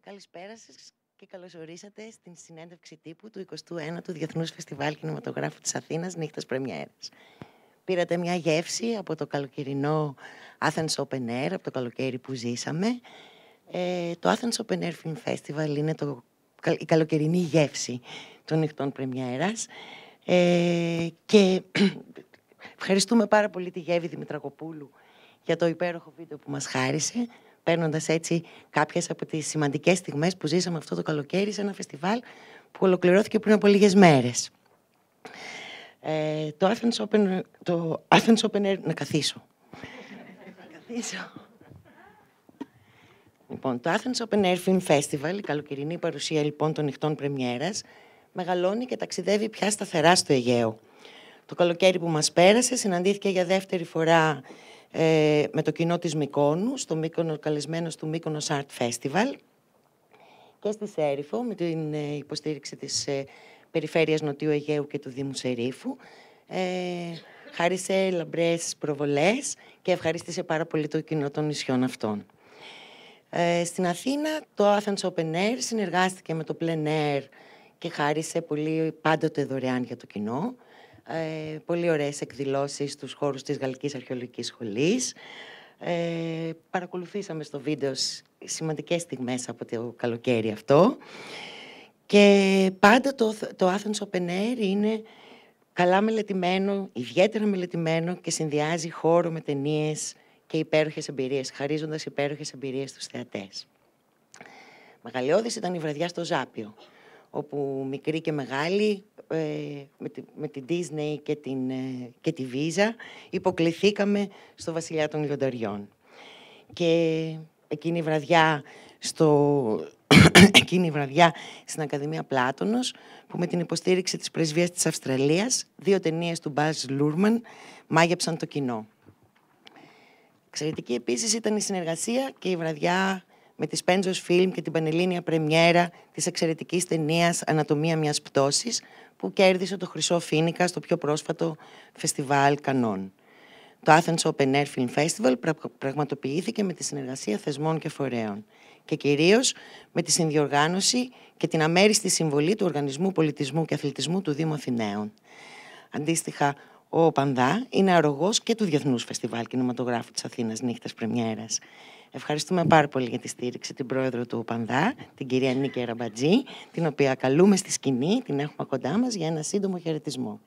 Καλησπέρα σας και καλώς ορίσατε στην συνέντευξη τύπου του 21ου Διεθνούς Φεστιβάλ Κινηματογράφου της Αθήνας Νύχτας Πρεμιέρας. Πήρατε μια γεύση από το καλοκαιρινό Athens Open Air, από το καλοκαίρι που ζήσαμε. Το Athens Open Air Film Festival είναι η καλοκαιρινή γεύση των νυχτών Πρεμιέρας. Και ευχαριστούμε πάρα πολύ τη Γεύη Δημητρακοπούλου για το υπέροχο βίντεο που μας χάρισε, παίρνοντας έτσι κάποιες από τις σημαντικές στιγμές που ζήσαμε αυτό το καλοκαίρι σε ένα φεστιβάλ που ολοκληρώθηκε πριν από λίγες μέρες. Το Athens Open Air... Να καθίσω. Λοιπόν, το Athens Open Air Film Festival, η καλοκαιρινή παρουσία λοιπόν των νυχτών Πρεμιέρας, μεγαλώνει και ταξιδεύει πια σταθερά στο Αιγαίο. Το καλοκαίρι που μας πέρασε συναντήθηκε για δεύτερη φορά με το κοινό της Μυκόνου, στο Μύκονο, καλεσμένος του Μύκονος Art Festival, και στη Σέριφο με την υποστήριξη της Περιφέρειας Νοτιού Αιγαίου και του Δήμου Σερίφου. Χάρισε λαμπρές προβολές και ευχαρίστησε πάρα πολύ το κοινό των νησιών αυτών. Στην Αθήνα το Athens Open Air συνεργάστηκε με το Plein Air και χάρισε πολύ πάντοτε δωρεάν για το κοινό. Πολύ ωραίες εκδηλώσεις στους χώρους της Γαλλικής Αρχαιολογικής Σχολής. Παρακολουθήσαμε στο βίντεο σημαντικές στιγμές από το καλοκαίρι αυτό. Και πάντα το Athens Open Air είναι καλά μελετημένο, ιδιαίτερα μελετημένο και συνδυάζει χώρο με ταινίες και υπέροχες εμπειρίες, χαρίζοντας υπέροχες εμπειρίες στους θεατές. Μεγαλειώδης ήταν η βραδιά στο Ζάπιο, όπου μικροί και μεγάλοι με την Disney και τη Visa υποκληθήκαμε στο Βασιλιά των Λιονταριών. Και εκείνη η βραδιά στην Ακαδημία Πλάτωνος, που με την υποστήριξη της Πρεσβείας της Αυστραλίας, 2 ταινίες του Baz Luhrmann μάγεψαν το κοινό. Εξαιρετική επίσης ήταν η συνεργασία και η βραδιά με τη Spenzos Film και την πανελλήνια πρεμιέρα της εξαιρετικής ταινίας «Ανατομία μιας πτώσης», που κέρδισε το Χρυσό Φοίνικα στο πιο πρόσφατο φεστιβάλ Κανών. Το Athens Open Air Film Festival πραγματοποιήθηκε με τη συνεργασία θεσμών και φορέων και κυρίως με τη συνδιοργάνωση και την αμέριστη συμβολή του Οργανισμού Πολιτισμού και Αθλητισμού του Δήμου Αθηναίων. Αντίστοιχα, ο ΟΠΑΝΔΑ είναι αρρωγός και του Διεθνούς Φεστιβάλ Κινηματογράφου της Αθήνας Νύχτας Πρεμιέρας. Ευχαριστούμε πάρα πολύ για τη στήριξη την πρόεδρο του ΟΠΑΝΔΑ, την κυρία Νίκη Ραμπατζή, την οποία καλούμε στη σκηνή, την έχουμε κοντά μας για ένα σύντομο χαιρετισμό.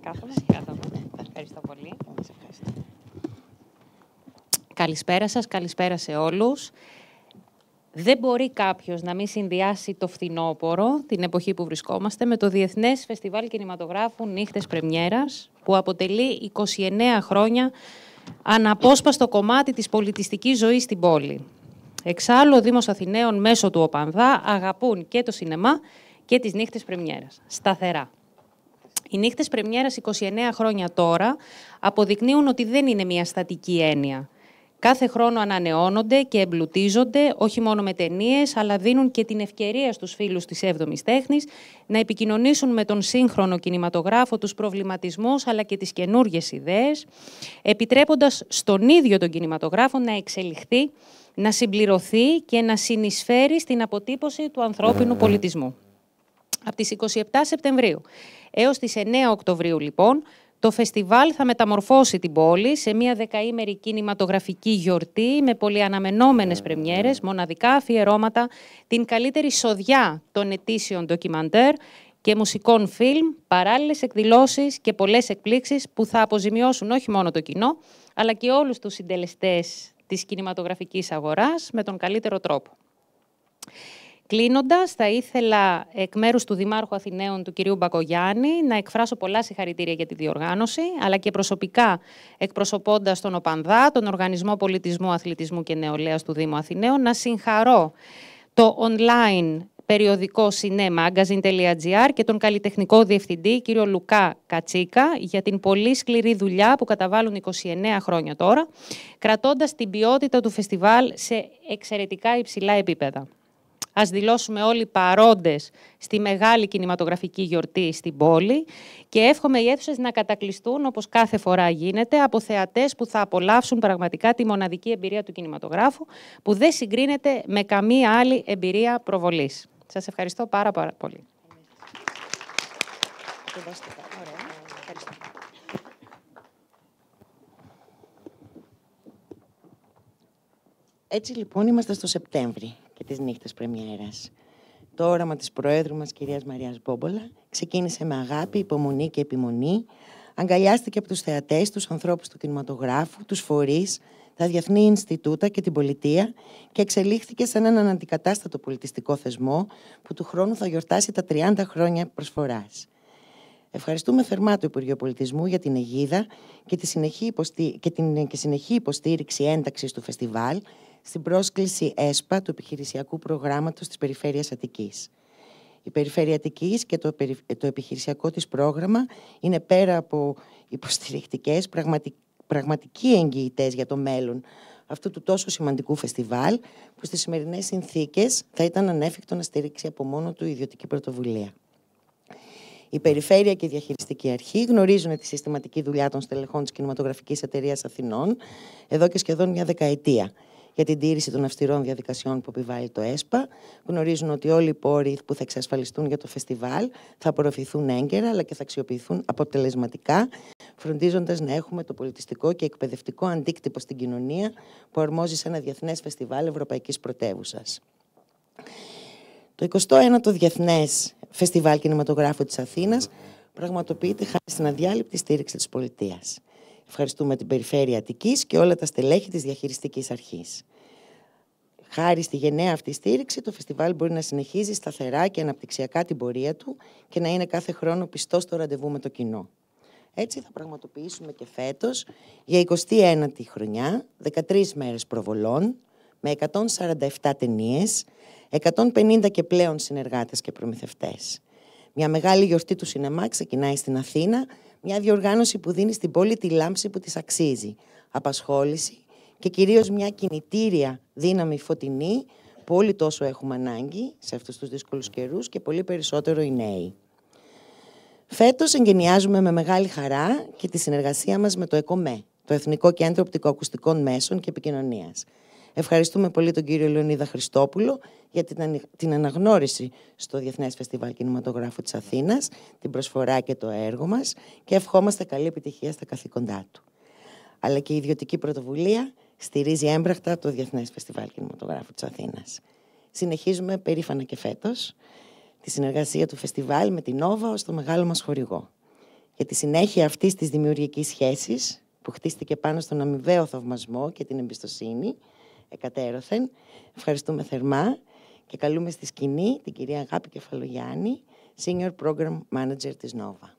Κάθομαι. Ευχαριστώ πολύ. Καλησπέρα σας, καλησπέρα σε όλους. Δεν μπορεί κάποιος να μην συνδυάσει το φθινόπωρο, την εποχή που βρισκόμαστε, με το Διεθνές Φεστιβάλ Κινηματογράφου Νύχτες Πρεμιέρας, που αποτελεί 29 χρόνια αναπόσπαστο κομμάτι της πολιτιστικής ζωής στην πόλη. Εξάλλου, ο Δήμος Αθηναίων μέσω του ΟΠΑΝΔΑ αγαπούν και το σινεμά και τις νύχτες πρεμιέρας. Σταθερά. Οι νύχτες πρεμιέρας 29 χρόνια τώρα αποδεικνύουν ότι δεν είναι μια στατική έννοια. Κάθε χρόνο ανανεώνονται και εμπλουτίζονται, όχι μόνο με ταινίες, αλλά δίνουν και την ευκαιρία στους φίλους της 7ης τέχνης να επικοινωνήσουν με τον σύγχρονο κινηματογράφο τους προβληματισμούς, αλλά και τις καινούργιες ιδέες, επιτρέποντας στον ίδιο τον κινηματογράφο να εξελιχθεί, να συμπληρωθεί και να συνεισφέρει στην αποτύπωση του ανθρώπινου πολιτισμού. Από τις 27 Σεπτεμβρίου έως τις 9 Οκτωβρίου, λοιπόν, το φεστιβάλ θα μεταμορφώσει την πόλη σε μια δεκαήμερη κινηματογραφική γιορτή με πολυαναμενόμενες πρεμιέρες, μοναδικά αφιερώματα, την καλύτερη σοδιά των ετήσιων ντοκιμαντέρ και μουσικών φιλμ, παράλληλες εκδηλώσεις και πολλές εκπλήξεις που θα αποζημιώσουν όχι μόνο το κοινό, αλλά και όλους τους συντελεστές της κινηματογραφικής αγοράς με τον καλύτερο τρόπο. Κλείνοντας, θα ήθελα εκ μέρους του Δημάρχου Αθηναίων, του κυρίου Μπακογιάννη, να εκφράσω πολλά συγχαρητήρια για τη διοργάνωση, αλλά και προσωπικά εκπροσωπώντας τον ΟΠΑΝΔΑ, τον Οργανισμό Πολιτισμού, Αθλητισμού και Νεολαίας του Δήμου Αθηναίων, να συγχαρώ το online περιοδικό cinemagazine.gr και τον καλλιτεχνικό διευθυντή κύριο Λουκά Κατσίκα για την πολύ σκληρή δουλειά που καταβάλουν 29 χρόνια τώρα, κρατώντας την ποιότητα του φεστιβάλ σε εξαιρετικά υψηλά επίπεδα. Ας δηλώσουμε όλοι παρόντες στη μεγάλη κινηματογραφική γιορτή στην πόλη και εύχομαι οι αίθουσες να κατακλειστούν όπως κάθε φορά γίνεται από θεατές που θα απολαύσουν πραγματικά τη μοναδική εμπειρία του κινηματογράφου που δεν συγκρίνεται με καμία άλλη εμπειρία προβολής. Σας ευχαριστώ πάρα πολύ. Έτσι λοιπόν είμαστε στο Σεπτέμβρη και τις νύχτες πρεμιέρας. Το όραμα της Προέδρου μας, κυρίας Μαρίας Μπόμπολα, ξεκίνησε με αγάπη, υπομονή και επιμονή, αγκαλιάστηκε από τους θεατές, τους ανθρώπους του κινηματογράφου, τους φορείς, τα διεθνή Ινστιτούτα και την πολιτεία και εξελίχθηκε σε έναν αναντικατάστατο πολιτιστικό θεσμό που του χρόνου θα γιορτάσει τα 30 χρόνια προσφοράς. Ευχαριστούμε θερμά το Υπουργείο Πολιτισμού για την αιγίδα και τη συνεχή υποστήριξη ένταξης του φεστιβάλ στην πρόσκληση ΕΣΠΑ του επιχειρησιακού προγράμματος της Περιφέρειας Αττικής. Η Περιφέρεια Αττικής και το επιχειρησιακό της πρόγραμμα είναι πέρα από υποστηρικτικές, πραγματικοί εγγυητές για το μέλλον αυτού του τόσο σημαντικού φεστιβάλ που στις σημερινές συνθήκες θα ήταν ανέφικτο να στηρίξει από μόνο του ιδιωτική πρωτοβουλία. Η Περιφέρεια και η Διαχειριστική Αρχή γνωρίζουν τη συστηματική δουλειά των στελεχών της Κινηματογραφικής Εταιρείας Αθηνών εδώ και σχεδόν μια δεκαετία για την τήρηση των αυστηρών διαδικασιών που επιβάλλει το ΕΣΠΑ. Γνωρίζουν ότι όλοι οι πόροι που θα εξασφαλιστούν για το φεστιβάλ θα απορροφηθούν έγκαιρα αλλά και θα αξιοποιηθούν αποτελεσματικά, φροντίζοντας να έχουμε το πολιτιστικό και εκπαιδευτικό αντίκτυπο στην κοινωνία που αρμόζει σε ένα διεθνές φεστιβάλ ευρωπαϊκής πρωτεύουσας. Το 21ο Διεθνές Φεστιβάλ Κινηματογράφου της Αθήνας πραγματοποιείται χάρη στην αδιάλειπτη στήριξη της πολιτείας. Ευχαριστούμε την Περιφέρεια Αττικής και όλα τα στελέχη της Διαχειριστικής Αρχής. Χάρη στη γενναία αυτή στήριξη, το φεστιβάλ μπορεί να συνεχίζει σταθερά και αναπτυξιακά την πορεία του και να είναι κάθε χρόνο πιστό στο ραντεβού με το κοινό. Έτσι θα πραγματοποιήσουμε και φέτος για 29η χρονιά 13 μέρες προβολών με 147 ταινίες, 150 και πλέον συνεργάτες και προμηθευτές. Μια μεγάλη γιορτή του σινεμά ξεκινάει στην Αθήνα, μια διοργάνωση που δίνει στην πόλη τη λάμψη που της αξίζει, απασχόληση και κυρίως μια κινητήρια δύναμη φωτεινή που όλοι τόσο έχουμε ανάγκη σε αυτούς τους δύσκολους καιρούς και πολύ περισσότερο οι νέοι. Φέτος εγκαινιάζουμε με μεγάλη χαρά και τη συνεργασία μας με το ΕΚΟΜΕ, το Εθνικό Κέντρο Οπτικοακουστικών Μέσων και Επικοινωνίας. Ευχαριστούμε πολύ τον κύριο Λεωνίδα Χριστόπουλο για την αναγνώριση στο Διεθνές Φεστιβάλ Κινηματογράφου της Αθήνας, την προσφορά και το έργο μας και ευχόμαστε καλή επιτυχία στα καθήκοντά του. Αλλά και η ιδιωτική πρωτοβουλία στηρίζει έμπρακτα το Διεθνές Φεστιβάλ Κινηματογράφου της Αθήνας. Συνεχίζουμε περήφανα και φέτος τη συνεργασία του φεστιβάλ με την Νόβα ως το μεγάλο μας χορηγό. Για τη συνέχεια αυτής της δημιουργικής σχέσης που χτίστηκε πάνω στον αμοιβαίο θαυμασμό και την εμπιστοσύνη εκατέρωθεν, ευχαριστούμε θερμά και καλούμε στη σκηνή την κυρία Αγάπη Κεφαλογιάννη, Senior Program Manager της Νόβα.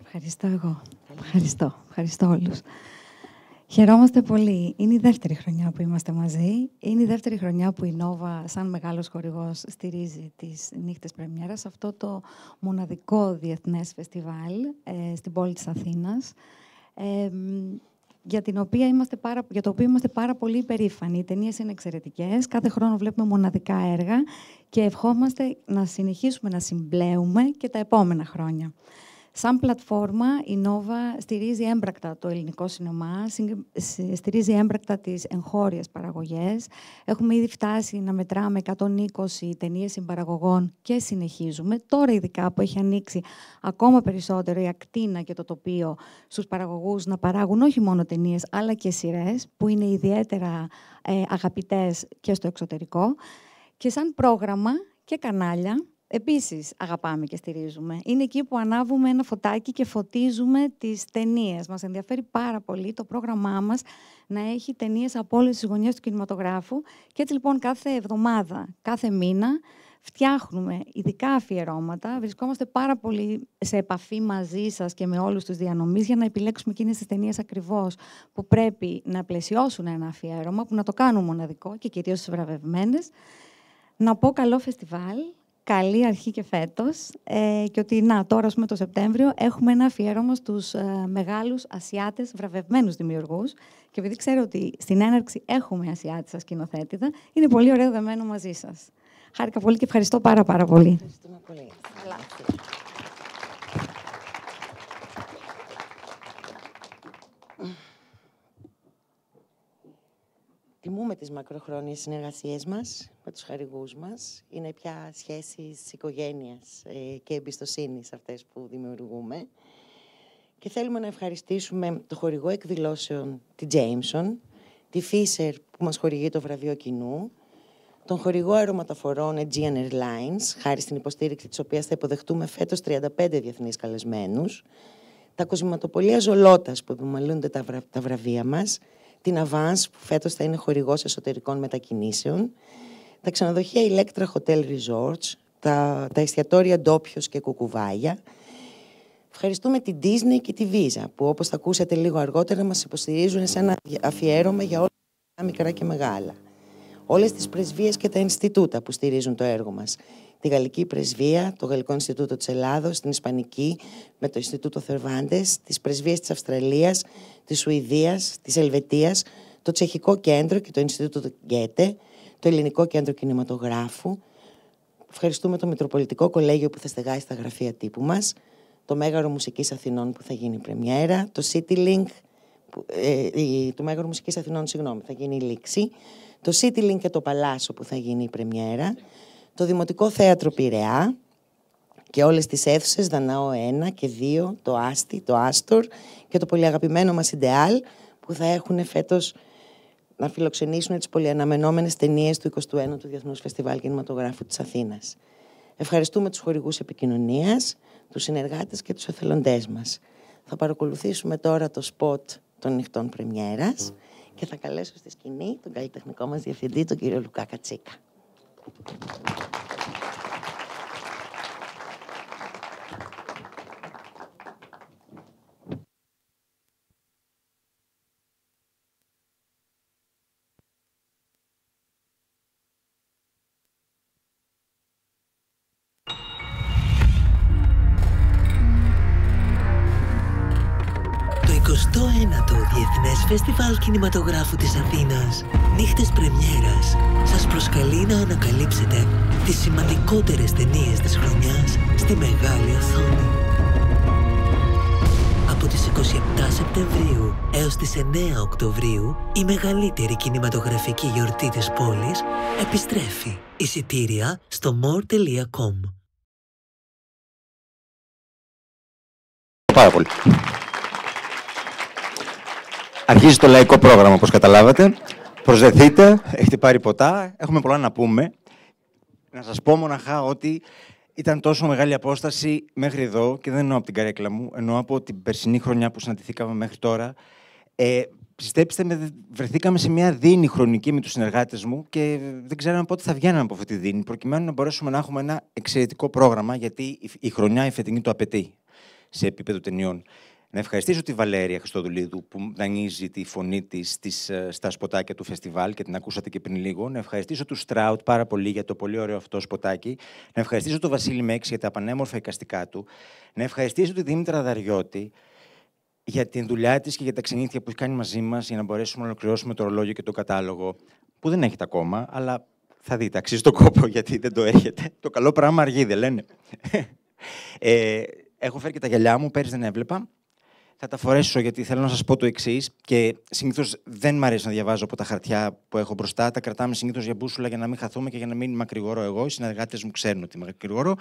Ευχαριστώ εγώ. Ευχαριστώ όλους. Χαιρόμαστε πολύ. Είναι η δεύτερη χρονιά που είμαστε μαζί. Είναι η δεύτερη χρονιά που η Νόβα, σαν μεγάλος χορηγός, στηρίζει τις νύχτες πρεμιέρας, αυτό το μοναδικό διεθνές φεστιβάλ στην πόλη της Αθήνας, για το οποίο είμαστε πάρα πολύ υπερήφανοι. Οι ταινίες είναι εξαιρετικές. Κάθε χρόνο βλέπουμε μοναδικά έργα και ευχόμαστε να συνεχίσουμε να συμπλέουμε και τα επόμενα χρόνια. Σαν πλατφόρμα, η Νόβα στηρίζει έμπρακτα το ελληνικό σινεμά, στηρίζει έμπρακτα τις εγχώριες παραγωγές. Έχουμε ήδη φτάσει να μετράμε 120 ταινίες συμπαραγωγών και συνεχίζουμε. Τώρα ειδικά που έχει ανοίξει ακόμα περισσότερο η ακτίνα και το τοπίο στους παραγωγούς να παράγουν όχι μόνο ταινίες, αλλά και σειρές, που είναι ιδιαίτερα αγαπητές και στο εξωτερικό. Και σαν πρόγραμμα και κανάλια, επίσης αγαπάμε και στηρίζουμε. Είναι εκεί που ανάβουμε ένα φωτάκι και φωτίζουμε τις ταινίες. Μας ενδιαφέρει πάρα πολύ το πρόγραμμά μας να έχει ταινίες από όλες τις γωνιές του κινηματογράφου. Και έτσι λοιπόν κάθε εβδομάδα, κάθε μήνα, φτιάχνουμε ειδικά αφιερώματα. Βρισκόμαστε πάρα πολύ σε επαφή μαζί σας και με όλους τους διανομείς για να επιλέξουμε εκείνες τις ταινίες ακριβώς που πρέπει να πλαισιώσουν ένα αφιέρωμα, που να το κάνουν μοναδικό και κυρίως τις βραβευμένες. Να πω καλό φεστιβάλ, καλή αρχή και φέτος και ότι τώρα, ας πούμε, το Σεπτέμβριο έχουμε ένα αφιέρωμα στους μεγάλους Ασιάτες βραβευμένους δημιουργούς και επειδή ξέρω ότι στην έναρξη έχουμε Ασιάτισσα σκηνοθέτηδα, είναι πολύ ωραίο δεμένο μαζί σας. Χάρηκα πολύ και ευχαριστώ πάρα πολύ. Ευχαριστούμε πολύ. Τιμούμε τις μακροχρόνιες συνεργασίες μας με τους χαριγούς μας. Είναι πια σχέσεις οικογένειας και εμπιστοσύνης αυτές που δημιουργούμε. Και θέλουμε να ευχαριστήσουμε το χορηγό εκδηλώσεων, τη Jameson, τη Fisher που μας χορηγεί το βραβείο κοινού, τον χορηγό αερομεταφορών Aegean Airlines, χάρη στην υποστήριξη της οποίας θα υποδεχτούμε φέτος 35 διεθνείς καλεσμένους, τα κοσμηματοπολία Ζολότας που επιμελούνται τα βραβεία μας, την Avance που φέτος θα είναι χορηγός εσωτερικών μετακινήσεων, τα ξενοδοχεία Electra Hotel Resorts, τα εστιατόρια Ντόπιος και Κουκουβάγια. Ευχαριστούμε την Disney και τη Visa που, όπως θα ακούσετε λίγο αργότερα, μας υποστηρίζουν σε ένα αφιέρωμα για όλα τα μικρά και μεγάλα. Όλες τις πρεσβείες και τα Ινστιτούτα που στηρίζουν το έργο μας. Τη Γαλλική Πρεσβεία, το Γαλλικό Ινστιτούτο της Ελλάδος, την Ισπανική με το Ινστιτούτο Θερβάντες, τις πρεσβείες της Αυστραλίας, της Σουηδίας, της Ελβετίας, το Τσεχικό Κέντρο και το Ινστιτούτο Γκέτε, το Ελληνικό Κέντρο Κινηματογράφου. Ευχαριστούμε το Μητροπολιτικό Κολέγιο που θα στεγάσει τα γραφεία τύπου μας, το Μέγαρο Μουσικής Αθηνών που θα γίνει η πρεμιέρα, το CityLink, το Μέγαρο Μουσικής Αθηνών, θα γίνει η λήξη, το CityLink και το Παλάσο που θα γίνει η πρεμιέρα, το Δημοτικό Θέατρο Πειραιά και όλες τις αίθουσες Δανάο 1 και 2, το Άστι, το Άστορ και το πολύ αγαπημένο μας Ιντεάλ που θα έχουν φέτος να φιλοξενήσουν τις πολυαναμενόμενες ταινίες του 21ου Διεθνούς Φεστιβάλ Κινηματογράφου της Αθήνας. Ευχαριστούμε τους χορηγούς επικοινωνίας, τους συνεργάτες και τους εθελοντές μας. Θα παρακολουθήσουμε τώρα το σποτ των νυχτών πρεμιέρας και θα καλέσω στη σκηνή τον καλλιτεχνικό μας διευθυντή, τον κύριο Λουκά Κατσίκα. Το 21ο Διεθνές Φεστιβάλ Κινηματογράφου της Αθήνας, νύχτες πρεμιέρας, σας προσκαλεί να ανακαλύψετε τις σημαντικότερες ταινίες της χρονιάς στη μεγάλη οθόνη. Από τις 27 Σεπτεμβρίου έως τις 9 Οκτωβρίου, η μεγαλύτερη κινηματογραφική γιορτή της πόλης επιστρέφει. Εισιτήρια στο more.com. Πάρα πολύ. Αρχίζει το λαϊκό πρόγραμμα, όπως καταλάβατε. Προσδεθείτε, έχετε πάρει ποτά, έχουμε πολλά να πούμε. Να σας πω μοναχά ότι ήταν τόσο μεγάλη απόσταση μέχρι εδώ, και δεν εννοώ από την καρέκλα μου, εννοώ από την περσινή χρονιά που συναντηθήκαμε μέχρι τώρα. Πιστέψτε με, βρεθήκαμε σε μια δίνη χρονική με τους συνεργάτες μου και δεν ξέραμε πότε θα βγαίναμε από αυτή τη δίνη, προκειμένου να μπορέσουμε να έχουμε ένα εξαιρετικό πρόγραμμα, γιατί η χρονιά η φετινή το απαιτεί σε επίπεδο ταινιών. Να ευχαριστήσω τη Βαλέρια Χριστοδουλίδου που δανείζει τη φωνή της στα σποτάκια του φεστιβάλ και την ακούσατε και πριν λίγο. Να ευχαριστήσω του Στράουτ πάρα πολύ για το πολύ ωραίο αυτό σποτάκι. Να ευχαριστήσω τον Βασίλη Μέξη για τα πανέμορφα εικαστικά του. Να ευχαριστήσω τη Δήμητρα Δαριώτη για την δουλειά της και για τα ξενύχια που έχει κάνει μαζί μας για να μπορέσουμε να ολοκληρώσουμε το ρολόγιο και το κατάλογο που δεν έχετε ακόμα, αλλά θα δείτε, αξίζει τον κόπο γιατί δεν το έχετε. Το καλό πράγμα αργεί, δεν λένε. Έχω φέρει και τα γυαλιά μου, πέρυσι δεν έβλεπα. Θα τα φορέσω γιατί θέλω να σας πω το εξής. Και συνήθως δεν μ' αρέσει να διαβάζω από τα χαρτιά που έχω μπροστά. Τα κρατάμε συνήθως για μπούσουλα για να μην χαθούμε και για να μην μακρηγορώ εγώ. Οι συνεργάτες μου ξέρουν ότι μακρηγορώ.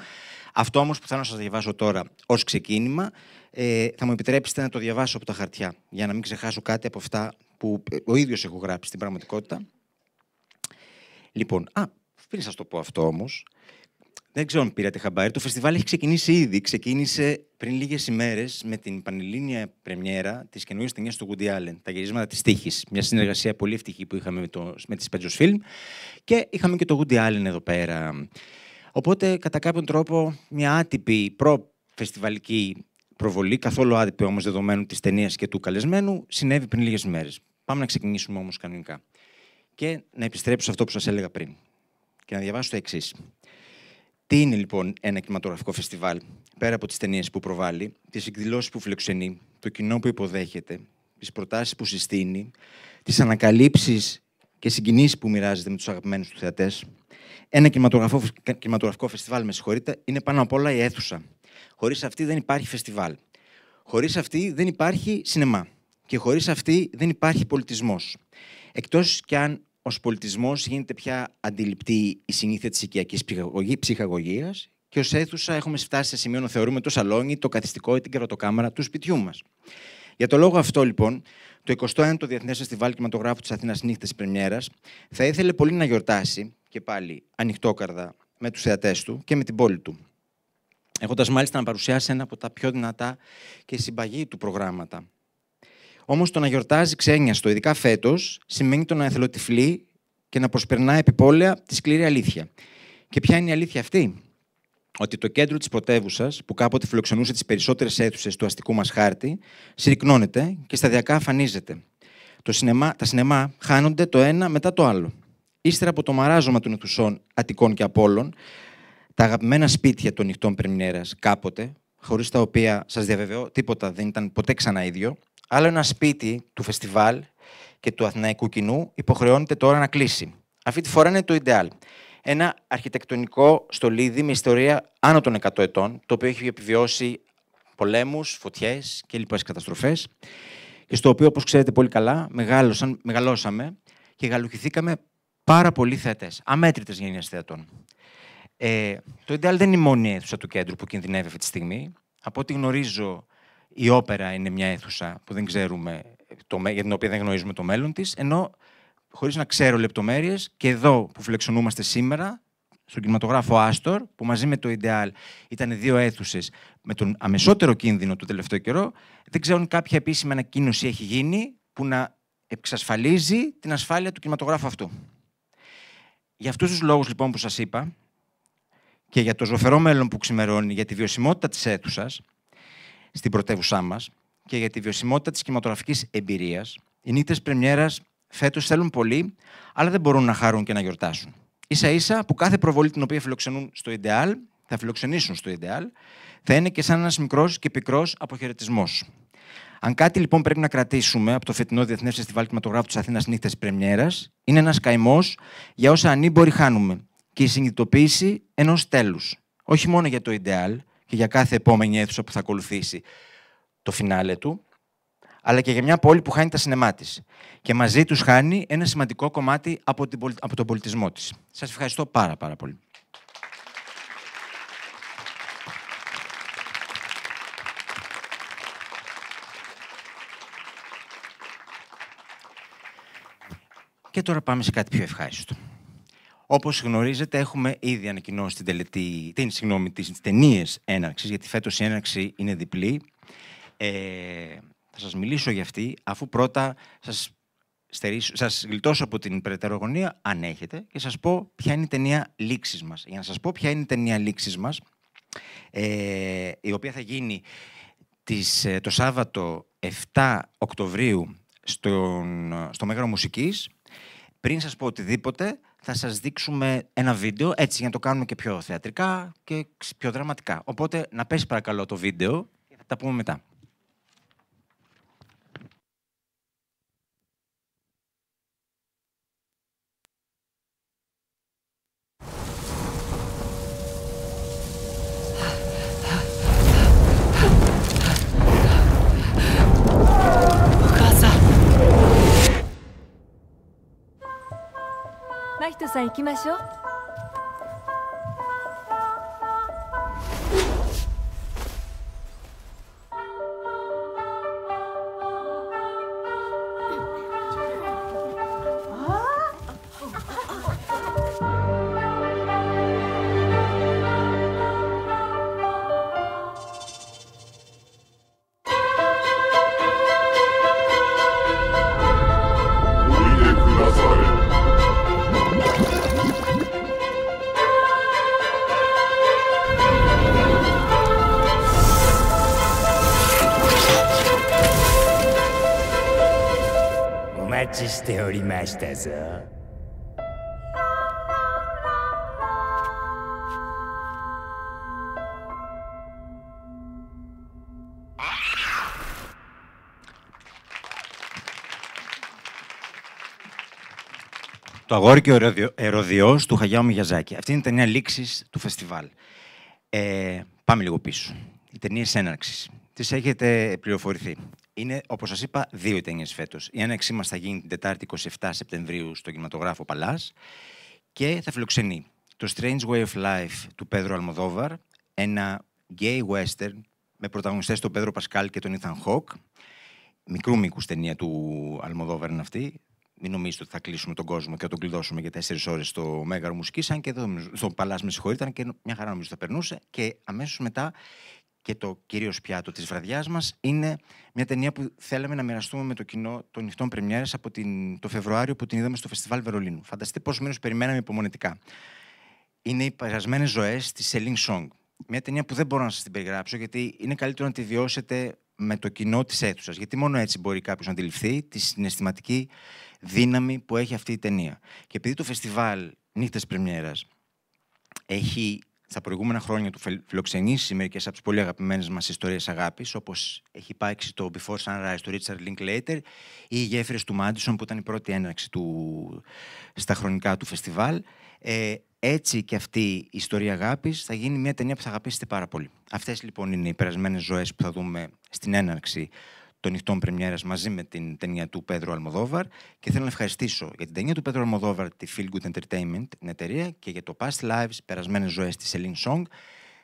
Αυτό όμως που θέλω να σας διαβάσω τώρα ως ξεκίνημα, θα μου επιτρέψετε να το διαβάσω από τα χαρτιά για να μην ξεχάσω κάτι από αυτά που ο ίδιος έχω γράψει στην πραγματικότητα. Λοιπόν, πριν σας το πω αυτό όμως, δεν ξέρω αν πήρατε χαμπάρι, το φεστιβάλ έχει ξεκινήσει ήδη. Ξεκίνησε πριν λίγες ημέρες με την πανελλήνια πρεμιέρα της καινούργιας ταινίας του Woody Allen, Τα γυρίσματα της τύχης. Μια συνεργασία πολύ ευτυχή που είχαμε με τη Spencer's Film και είχαμε και το Woody Allen εδώ πέρα. Οπότε, κατά κάποιον τρόπο, μια άτυπη προ-φεστιβαλική προβολή, καθόλου άτυπη όμως δεδομένου της ταινίας και του καλεσμένου, συνέβη πριν λίγες ημέρες. Πάμε να ξεκινήσουμε όμως κανονικά. Και να επιστρέψω σε αυτό που σας έλεγα πριν. Και να διαβάσω το εξής. Τι είναι λοιπόν ένα κινηματογραφικό φεστιβάλ, πέρα από τις ταινίες που προβάλλει, τις εκδηλώσεις που φιλοξενεί, το κοινό που υποδέχεται, τις προτάσεις που συστήνει, τις ανακαλύψεις και συγκινήσεις που μοιράζεται με τους αγαπημένους του θεατές. Ένα κινηματογραφικό φεστιβάλ, με συγχωρείτε, είναι πάνω απ' όλα η αίθουσα. Χωρίς αυτή δεν υπάρχει φεστιβάλ. Χωρίς αυτή δεν υπάρχει σινεμά. Και χωρίς αυτή δεν υπάρχει πολιτισμός. Εκτός κι αν ως πολιτισμός γίνεται πια αντιληπτή η συνήθεια της οικιακής ψυχαγωγίας και ως αίθουσα έχουμε φτάσει σε σημείο να θεωρούμε το σαλόνι, το καθιστικό ή την κερατοκάμαρα του σπιτιού μας. Για το λόγο αυτό, λοιπόν, το 21ο Διεθνές Φεστιβάλ Κινηματογράφου της Αθήνας Νύχτες Πρεμιέρας θα ήθελε πολύ να γιορτάσει, και πάλι ανοιχτόκαρδα, με τους θεατές του και με την πόλη του. Έχοντας μάλιστα να παρουσιάσει ένα από τα πιο δυνατά και συμπαγή του προγράμματα. Όμως το να γιορτάζει ξένιαστο, ειδικά φέτος, σημαίνει το να εθελοτυφλεί και να προσπερνά επιπόλαια τη σκληρή αλήθεια. Και ποια είναι η αλήθεια αυτή? Ότι το κέντρο της πρωτεύουσας, που κάποτε φιλοξενούσε τις περισσότερες αίθουσες του αστικού μας χάρτη, συρρυκνώνεται και σταδιακά αφανίζεται. Τα σινεμά χάνονται το ένα μετά το άλλο. Ύστερα από το μαράζωμα των αιθουσών Αττικών και Απόλλων, τα αγαπημένα σπίτια των νυχτών πρεμιέρας κάποτε, χωρίς τα οποία, σας διαβεβαιώ, τίποτα δεν ήταν ποτέ ξανά ίδιο, άλλο ένα σπίτι του φεστιβάλ και του αθηναϊκού κοινού υποχρεώνεται τώρα να κλείσει. Αυτή τη φορά είναι το Ιντεάλ. Ένα αρχιτεκτονικό στολίδι με ιστορία άνω των 100 ετών, το οποίο έχει επιβιώσει πολέμους, φωτιές και λοιπές καταστροφές, και στο οποίο, όπως ξέρετε πολύ καλά, μεγαλώσαμε και γαλουχηθήκαμε πάρα πολλοί θεατές, αμέτρητες γενιές θεατών. Το Ιντεάλ δεν είναι η μόνη αίθουσα του κέντρου που κινδυνεύει αυτή τη στιγμή. Από ό,τι γνωρίζω, η όπερα είναι μια αίθουσα που δεν ξέρουμε, για την οποία δεν γνωρίζουμε το μέλλον της, ενώ, χωρίς να ξέρω λεπτομέρειες, και εδώ που φιλοξενούμαστε σήμερα, στον κινηματογράφο Άστορ, που μαζί με το Ιντεάλ ήταν δύο αίθουσες με τον αμεσότερο κίνδυνο του τελευταίο καιρό, δεν ξέρουν κάποια επίσημη ανακοίνωση έχει γίνει που να εξασφαλίζει την ασφάλεια του κινηματογράφου αυτού. Για αυτούς τους λόγους, λοιπόν, που σας είπα, και για το ζωφερό μέλλον που ξημερώνει, για τη βιωσιμότητα της αίθουσας στην πρωτεύουσά μας και για τη βιωσιμότητα της κινηματογραφικής εμπειρίας, οι νύχτες πρεμιέρας φέτος θέλουν πολύ, αλλά δεν μπορούν να χαρούν και να γιορτάσουν. Ίσα-ίσα που κάθε προβολή την οποία φιλοξενούν στο Ιντεάλ, θα φιλοξενήσουν στο Ιντεάλ, θα είναι και σαν ένας μικρός και πικρός αποχαιρετισμός. Αν κάτι λοιπόν πρέπει να κρατήσουμε από το φετινό Διεθνές Φεστιβάλ Κινηματογράφου της Αθήνας Νύχτες Πρεμιέρας, είναι ένας καημός για όσα ανήμποροι χάνουμε και η συνειδητοποίηση ενός τέλους. Όχι μόνο για το Ιντεάλ και για κάθε επόμενη αίθουσα που θα ακολουθήσει το φινάλε του, αλλά και για μια πόλη που χάνει τα σινεμά της. Και μαζί τους χάνει ένα σημαντικό κομμάτι από τον πολιτισμό της. Σας ευχαριστώ πάρα πολύ. Και τώρα πάμε σε κάτι πιο ευχάριστο. Όπως γνωρίζετε, έχουμε ήδη ανακοινώσει τις ταινίες έναρξης, γιατί φέτος η έναρξη είναι διπλή. Θα σας μιλήσω για αυτή, αφού πρώτα σας γλιτώσω από την περαιτέρω αγωνία, αν έχετε, και σας πω ποια είναι η ταινία λήξης μας. Για να σας πω ποια είναι η ταινία λήξης μας, η οποία θα γίνει το Σάββατο 7 Οκτωβρίου στο Μέγαρο Μουσικής. Πριν σας πω οτιδήποτε, θα σας δείξουμε ένα βίντεο, έτσι, για να το κάνουμε και πιο θεατρικά και πιο δραματικά. Οπότε, να πέσει παρακαλώ το βίντεο και θα τα πούμε μετά.真人さん行きましょう。しておりましたぞ。Το αγόρι και ο ερωδιός του Χαγιάο Μιγιαζάκη. Αυτή είναι η ταινία λήξης του φεστιβάλ. Πάμε λίγο πίσω. Οι ταινίες έναρξης. Τις έχετε πληροφορηθεί. Είναι, όπως σας είπα, 2 οι ταινίες φέτος. Η έναρξή μας θα γίνει την Τετάρτη 27 Σεπτεμβρίου στο κινηματογράφο Παλάς και θα φιλοξενεί το Strange Way of Life του Πέδρο Αλμοδόβαρ, ένα gay western με πρωταγωνιστές τον Πέδρο Πασκάλ και τον Ethan Hawke. Μικρού μήκους ταινία του Αλμοδόβαρ είναι αυτή. Μην νομίζετε ότι θα κλείσουμε τον κόσμο και θα τον κλειδώσουμε για 4 ώρες στο Μέγαρο Μουσικής, αν και εδώ στο Παλάς, με συγχωρείτε, και μια χαρά νομίζω θα περνούσε. Και αμέσως μετά, και το κυρίως πιάτο της βραδιάς μας, είναι μια ταινία που θέλαμε να μοιραστούμε με το κοινό των νυχτών πρεμιέρας από το Φεβρουάριο που την είδαμε στο Φεστιβάλ Βερολίνου. Φανταστείτε πόσους μήνες περιμέναμε υπομονετικά. Είναι οι περασμένες ζωές της Σελίν Σόγκ. Μια ταινία που δεν μπορώ να σας την περιγράψω, γιατί είναι καλύτερο να τη βιώσετε με το κοινό της αίθουσας. Γιατί μόνο έτσι μπορεί κάποιος να αντιληφθεί τη συναισθηματική δύναμη που έχει αυτή η ταινία. Και επειδή το φεστιβάλ Νύχτες Πρεμιέρας έχει στα προηγούμενα χρόνια του φιλοξενήσει μερικές από τις πολύ αγαπημένες μας ιστορίες αγάπης, όπως έχει υπάρξει το Before Sunrise του Richard Linklater ή οι Γέφυρες του Μάντισον, που ήταν η πρώτη έναρξη στα χρονικά του φεστιβάλ. Έτσι και αυτή η ιστορία αγάπης θα γίνει μια ταινία που θα αγαπήσετε πάρα πολύ. Αυτές λοιπόν είναι οι περασμένες ζωές που θα δούμε στην έναρξη των νυχτών πρεμιέρας μαζί με την ταινία του Πέδρο Αλμοδόβαρ. Και θέλω να ευχαριστήσω για την ταινία του Πέδρο Αλμοδόβαρ, τη Feel Good Entertainment, την εταιρεία, και για το Past Lives, περασμένες ζωές της Celine Song,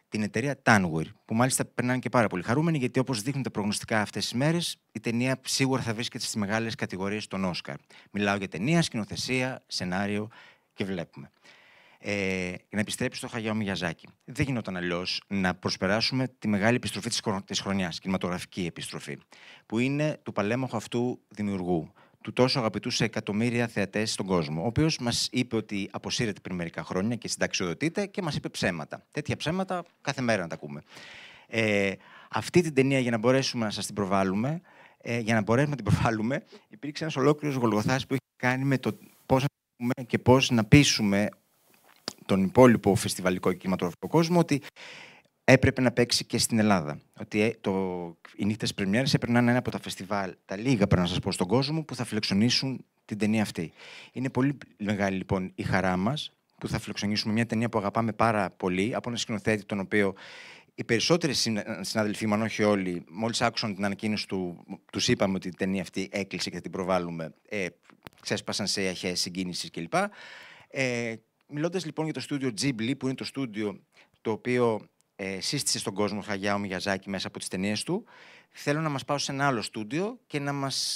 την εταιρεία Tanweer, που μάλιστα περνάνε και πάρα πολύ χαρούμενοι, γιατί όπως δείχνουν τα προγνωστικά αυτές τις μέρες, η ταινία σίγουρα θα βρίσκεται στις μεγάλες κατηγορίες των Όσκαρ. Μιλάω για ταινία, σκηνοθεσία, σενάριο και βλέπουμε. Να επιστρέψει στο Χαγιάο Μιγιαζάκη. Δεν γινόταν αλλιώς να προσπεράσουμε τη μεγάλη επιστροφή της χρονιάς, κινηματογραφική επιστροφή, που είναι του παλέμαχου αυτού δημιουργού, του τόσο αγαπητού σε εκατομμύρια θεατές στον κόσμο, ο οποίος μας είπε ότι αποσύρεται πριν μερικά χρόνια και συνταξιοδοτείται και μας είπε ψέματα. Τέτοια ψέματα κάθε μέρα να τα ακούμε. Αυτή την ταινία, για να μπορέσουμε να σας την προβάλλουμε, υπήρξε ένας ολόκληρος γολγοθάς που έχει κάνει με το πώς να πούμε και πώς να πείσουμε τον υπόλοιπο φεστιβαλικό και κινηματογραφικό κόσμο ότι έπρεπε να παίξει και στην Ελλάδα. Ότι οι νύχτες πρεμιέρες έπρεπε να είναι ένα από τα φεστιβάλ, τα λίγα πρέπει να σας πω, στον κόσμο που θα φιλοξενήσουν την ταινία αυτή. Είναι πολύ μεγάλη λοιπόν η χαρά μας που θα φιλοξενήσουμε μια ταινία που αγαπάμε πάρα πολύ, από ένα σκηνοθέτη τον οποίο οι περισσότεροι συναδελφοί, αν όχι όλοι, μόλις άκουσαν την ανακοίνωση του, τους είπαμε ότι η ταινία αυτή έκλεισε και θα την προβάλλουμε, ξέσπασαν σε αχαίες συγκίνησεις κλπ. Μιλώντας λοιπόν για το στούντιο Ghibli, που είναι το στούντιο το οποίο σύστησε στον κόσμο Χαγιάο Μιγιαζάκη μέσα από τις ταινίες του, θέλω να μας πάω σε ένα άλλο στούντιο και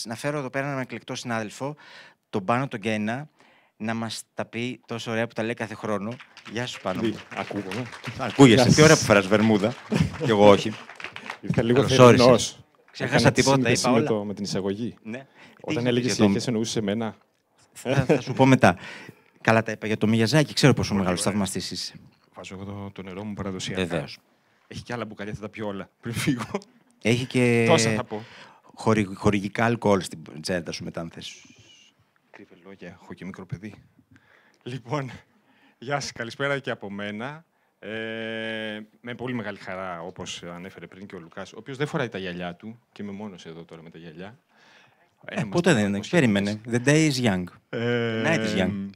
να φέρω εδώ πέρα έναν εκλεκτό συνάδελφο, τον Πάνο τον Γκένα, να μας τα πει τόσο ωραία που τα λέει κάθε χρόνο. Γεια σου, Πάνο. Ακούγομαι. Ακούγεσαι. Τι ωραία που φέρας βερμούδα. Κι εγώ όχι. Ήρθα λίγο θερινός. Ξέχασα τίποτα, είπα όλα. Με την εισαγωγή. Ναι. Όταν έλεγες είχες εννοούσε εμένα. Θα σου πω μετά. Καλά τα είπα για το Μιγιαζάκη, ξέρω πόσο μεγάλος θαυμαστής είσαι. Βάζω εγώ το νερό μου παραδοσιακά. Βεβαίως. Έχει και άλλα μπουκαλιά, θα τα πιω όλα πριν φύγω. Έχει και τόσα θα πω. Χορηγικά αλκοόλ στην τσέντα σου μετά, αν θες. Κρύβε λόγια, έχω και μικρό παιδί. Λοιπόν, γεια σας, καλησπέρα και από μένα. Με πολύ μεγάλη χαρά, όπως ανέφερε πριν και ο Λουκάς, ο οποίος δεν φοράει τα γυαλιά του και είμαι μόνος εδώ τώρα με τα γυαλιά. Ποτέ δεν είναι, περίμενε. The day is young. The night is young.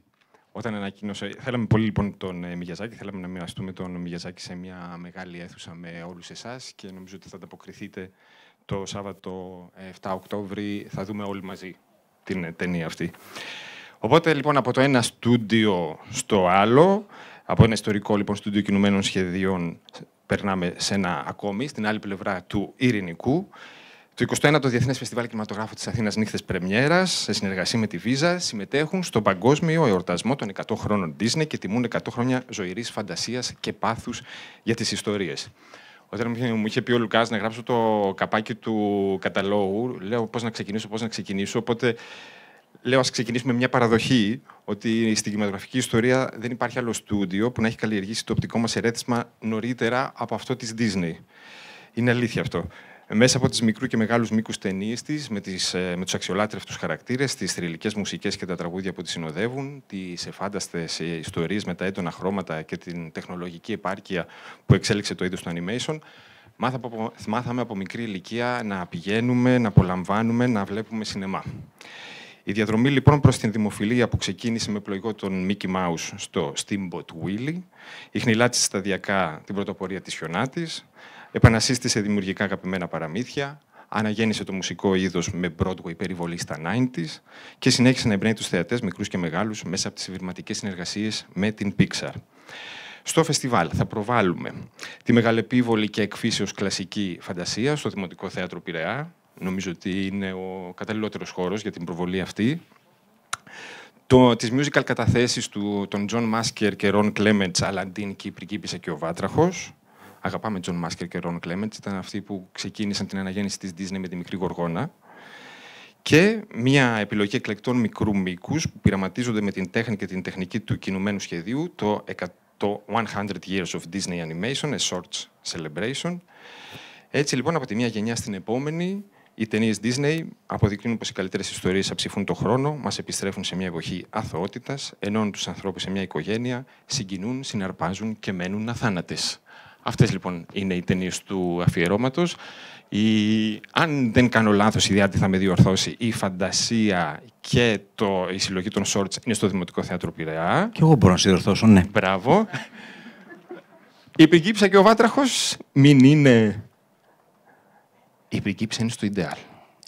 Όταν ανακοίνωσε, θέλαμε πολύ λοιπόν τον Μιγιαζάκη, θέλαμε να μοιραστούμε τον Μιγιαζάκη σε μια μεγάλη αίθουσα με όλους εσάς και νομίζω ότι θα ανταποκριθείτε το Σάββατο 7 Οκτώβρη, θα δούμε όλοι μαζί την ταινία αυτή. Οπότε λοιπόν από το ένα στούντιο στο άλλο, από ένα ιστορικό λοιπόν στούντιο κινουμένων σχεδίων, περνάμε σε ένα ακόμη, στην άλλη πλευρά του Ειρηνικού. Το 21ο Διεθνές Φεστιβάλ Κινηματογράφου της Αθήνας Νύχτες Πρεμιέρας, σε συνεργασία με τη Visa, συμμετέχουν στον παγκόσμιο εορτασμό των 100 χρόνων Disney και τιμούν 100 χρόνια ζωηρής φαντασίας και πάθους για τις ιστορίες. Όταν μου είχε πει ο Λουκάς να γράψω το καπάκι του καταλόγου, λέω πώς να ξεκινήσω. Οπότε λέω ας ξεκινήσουμε με μια παραδοχή ότι στην κινηματογραφική ιστορία δεν υπάρχει άλλο στούντιο που να έχει καλλιεργήσει το οπτικό μας ερέθισμα νωρίτερα από αυτό της Disney. Είναι αλήθεια αυτό. Μέσα από τις μικρού και μεγάλους μήκους ταινίες της, με τους αξιολάτρευτους χαρακτήρες, τις θρυλικές μουσικές και τα τραγούδια που τις συνοδεύουν, τις εφάνταστες ιστορίες με τα έντονα χρώματα και την τεχνολογική επάρκεια που εξέλιξε το είδος του animation, μάθαμε από μικρή ηλικία να πηγαίνουμε, να απολαμβάνουμε, να βλέπουμε σινεμά. Η διαδρομή λοιπόν προς την δημοφιλία που ξεκίνησε με πλοηγό τον Mickey Mouse στο Steamboat Willie, ιχνηλάτησε σταδιακά την πρωτοπορία της Χιονάτης, επανασύστησε δημιουργικά αγαπημένα παραμύθια, αναγέννησε το μουσικό είδος με Broadway περιβολή στα 90s και συνέχισε να εμπνέει τους θεατές μικρούς και μεγάλους μέσα από τις ευρηματικές συνεργασίες με την Pixar. Στο φεστιβάλ θα προβάλλουμε τη μεγαλεπίβολη και εκφύσεως κλασική φαντασία στο Δημοτικό Θέατρο Πειραιά. Νομίζω ότι είναι ο καταλληλότερος χώρος για την προβολή αυτή. Τις musical καταθέσεις των John Masker και Ron Clements, Αλαντίν και η Πριγκίπισσα και ο Βάτραχος. Αγαπάμε John Masker και Ron Clements, ήταν αυτοί που ξεκίνησαν την αναγέννηση της Disney με τη Μικρή Γοργόνα. Και μια επιλογή εκλεκτών μικρού μήκους που πειραματίζονται με την τέχνη και την τεχνική του κινουμένου σχεδίου, το 100 Years of Disney Animation, a Short Celebration. Έτσι λοιπόν, από τη μία γενιά στην επόμενη, οι ταινίες Disney αποδεικνύουν πως οι καλύτερες ιστορίες αψηφούν τον χρόνο, μας επιστρέφουν σε μια εποχή αθωότητας, ενώνουν τους ανθρώπους σε μια οικογένεια, συγκινούν, συναρπάζουν και μένουν αθάνατες. Αυτές λοιπόν είναι οι ταινίες του αφιερώματος. Αν δεν κάνω λάθος, η Διάτη θα με διορθώσει, η φαντασία και η συλλογή των shorts είναι στο Δημοτικό Θέατρο Πειραιά. Και εγώ μπορώ να σε διορθώσω, ναι. Μπράβο. Η Πριγκίπισσα και ο Βάτραχος μην είναι... Η Πριγκίπισσα είναι στο Ιντεάλ.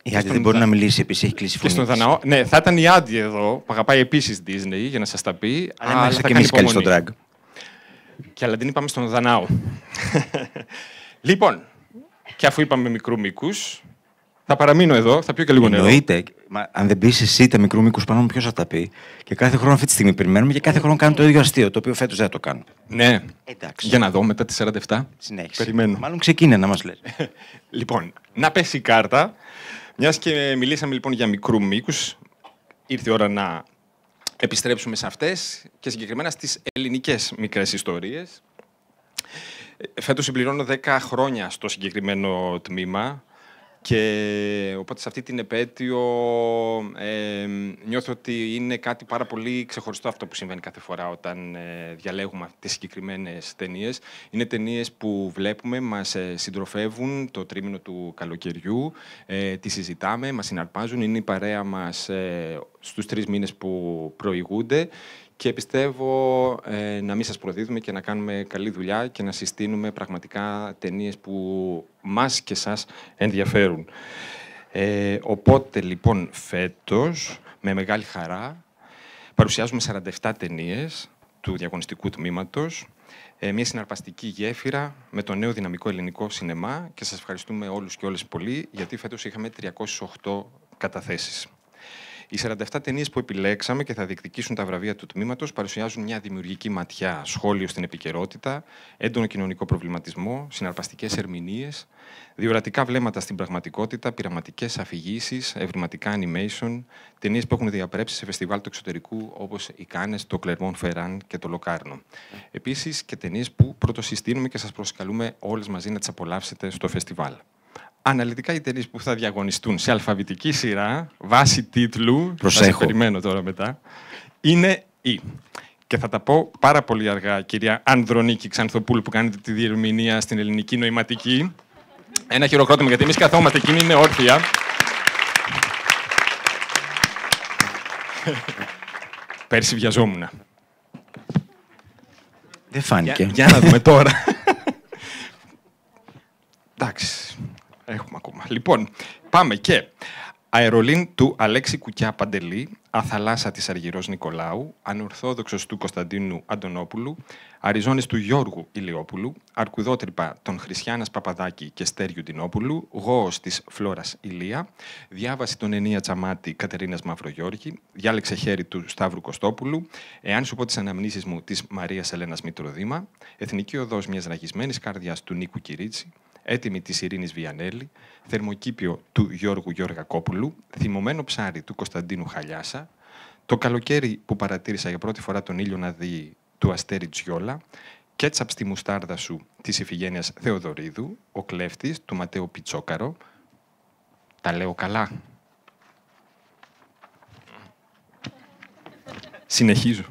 Η Άντι δεν μπορεί να μιλήσει, επίσης έχει κλείσει φωνή. Και στον Δαναό. Ναι, θα ήταν η Άντι εδώ, που αγαπάει επίσης Disney, για να σας τα πει. Αλλά είμαστε και εμείς καλοί στον drag. Και Αλαντίν είπαμε στον Δανάο. Λοιπόν, και αφού είπαμε μικρού μήκους, θα παραμείνω εδώ, θα πιω και λίγο νερό. Εννοείται. Αν δεν πεις εσύ τα μικρού μήκους πάνω μου, ποιος θα τα πει. Και κάθε χρόνο αυτή τη στιγμή περιμένουμε και κάθε χρόνο κάνω το ίδιο αστείο, το οποίο φέτος δεν θα το κάνω. Ναι. Εντάξει. Για να δω μετά τις 47. Συνέχισε. Περιμένω. Μάλλον ξεκίνησε να μας λες. Λοιπόν, να πέσει η κάρτα. Μιας και μιλήσαμε λοιπόν για μικρού μήκους, ήρθε η ώρα να επιστρέψουμε σε αυτές και συγκεκριμένα στις ελληνικές μικρές ιστορίες. Φέτος συμπληρώνω 10 χρόνια στο συγκεκριμένο τμήμα και οπότε σε αυτή την επέτειο νιώθω ότι είναι κάτι πάρα πολύ ξεχωριστό αυτό που συμβαίνει κάθε φορά όταν διαλέγουμε τις συγκεκριμένες ταινίες. Είναι ταινίες που βλέπουμε, μας συντροφεύουν το τρίμηνο του καλοκαιριού, τις συζητάμε, μας συναρπάζουν, είναι η παρέα μας στους 3 μήνες που προηγούνται. Και πιστεύω να μην σας προδίδουμε και να κάνουμε καλή δουλειά και να συστήνουμε πραγματικά ταινίες που μας και σας ενδιαφέρουν. Οπότε, λοιπόν, φέτος, με μεγάλη χαρά, παρουσιάζουμε 47 ταινίες του διαγωνιστικού τμήματος, μια συναρπαστική γέφυρα με το νέο δυναμικό ελληνικό σινεμά και σας ευχαριστούμε όλους και όλες πολύ, γιατί φέτος είχαμε 308 καταθέσεις. Οι 47 ταινίες που επιλέξαμε και θα διεκδικήσουν τα βραβεία του τμήματος παρουσιάζουν μια δημιουργική ματιά, σχόλιο στην επικαιρότητα, έντονο κοινωνικό προβληματισμό, συναρπαστικές ερμηνείες, διορατικά βλέμματα στην πραγματικότητα, πειραματικές αφηγήσεις, ευρηματικά animation, ταινίες που έχουν διαπρέψει σε φεστιβάλ του εξωτερικού όπως οι Κάνες, το Clermont-Ferrand και το Λοκάρνο. Επίσης και ταινίες που πρωτοσυστήνουμε και σας προσκαλούμε όλες μαζί να τις απολαύσετε στο φεστιβάλ. Αναλυτικά οι ταινίες που θα διαγωνιστούν σε αλφαβητική σειρά, βάση τίτλου, θα σε περιμένω τώρα μετά, είναι η. Και θα τα πω πάρα πολύ αργά, κυρία Ανδρονίκη Ξανθοπούλου, που κάνετε τη διερμηνία στην ελληνική νοηματική. Ένα χειροκρότημα, γιατί εμείς καθόμαστε, εκείνη είναι όρθια. Πέρσι βιαζόμουνα. Δεν φάνηκε. Για να δούμε τώρα. Εντάξει. Έχουμε ακόμα. Λοιπόν, πάμε και Αερολίν του Αλέξη Κουκιά Παντελή, Αθαλάσσα της Αργυρός Νικολάου, Ανορθόδοξος του Κωνσταντίνου Αντωνόπουλου, Αριζόνες του Γιώργου Ηλιόπουλου, Αρκουδότρυπα των Χριστιάνας Παπαδάκη και Στέριου Ντινόπουλου, Γόος της Φλόρας Ηλία, Διάβαση των Ενία Τσαμάτη Κατερίνας Μαυρογιώργη, Διάλεξε χέρι του Σταύρου Κωστόπουλου, Εάν σου πω τις αναμνήσεις μου της Μαρίας Ελένας Μητροδήμα, Εθνική Οδός μιας ραγισμένης καρδιάς του Νίκου Κυρίτσι, Έτοιμη της Ειρήνης Βιανέλη, Θερμοκήπιο του Γιώργου Γεωργακόπουλου, Θυμωμένο ψάρι του Κωνσταντίνου Χαλιάσα, Το καλοκαίρι που παρατήρησα για πρώτη φορά τον ήλιο να δει του Αστέρι Τζιόλα Κέτσαπ στη μουστάρδα σου της Ιφηγένειας Θεοδωρίδου, ο κλέφτης του Ματέο Πιτσόκαρο. Τα λέω καλά? Συνεχίζω.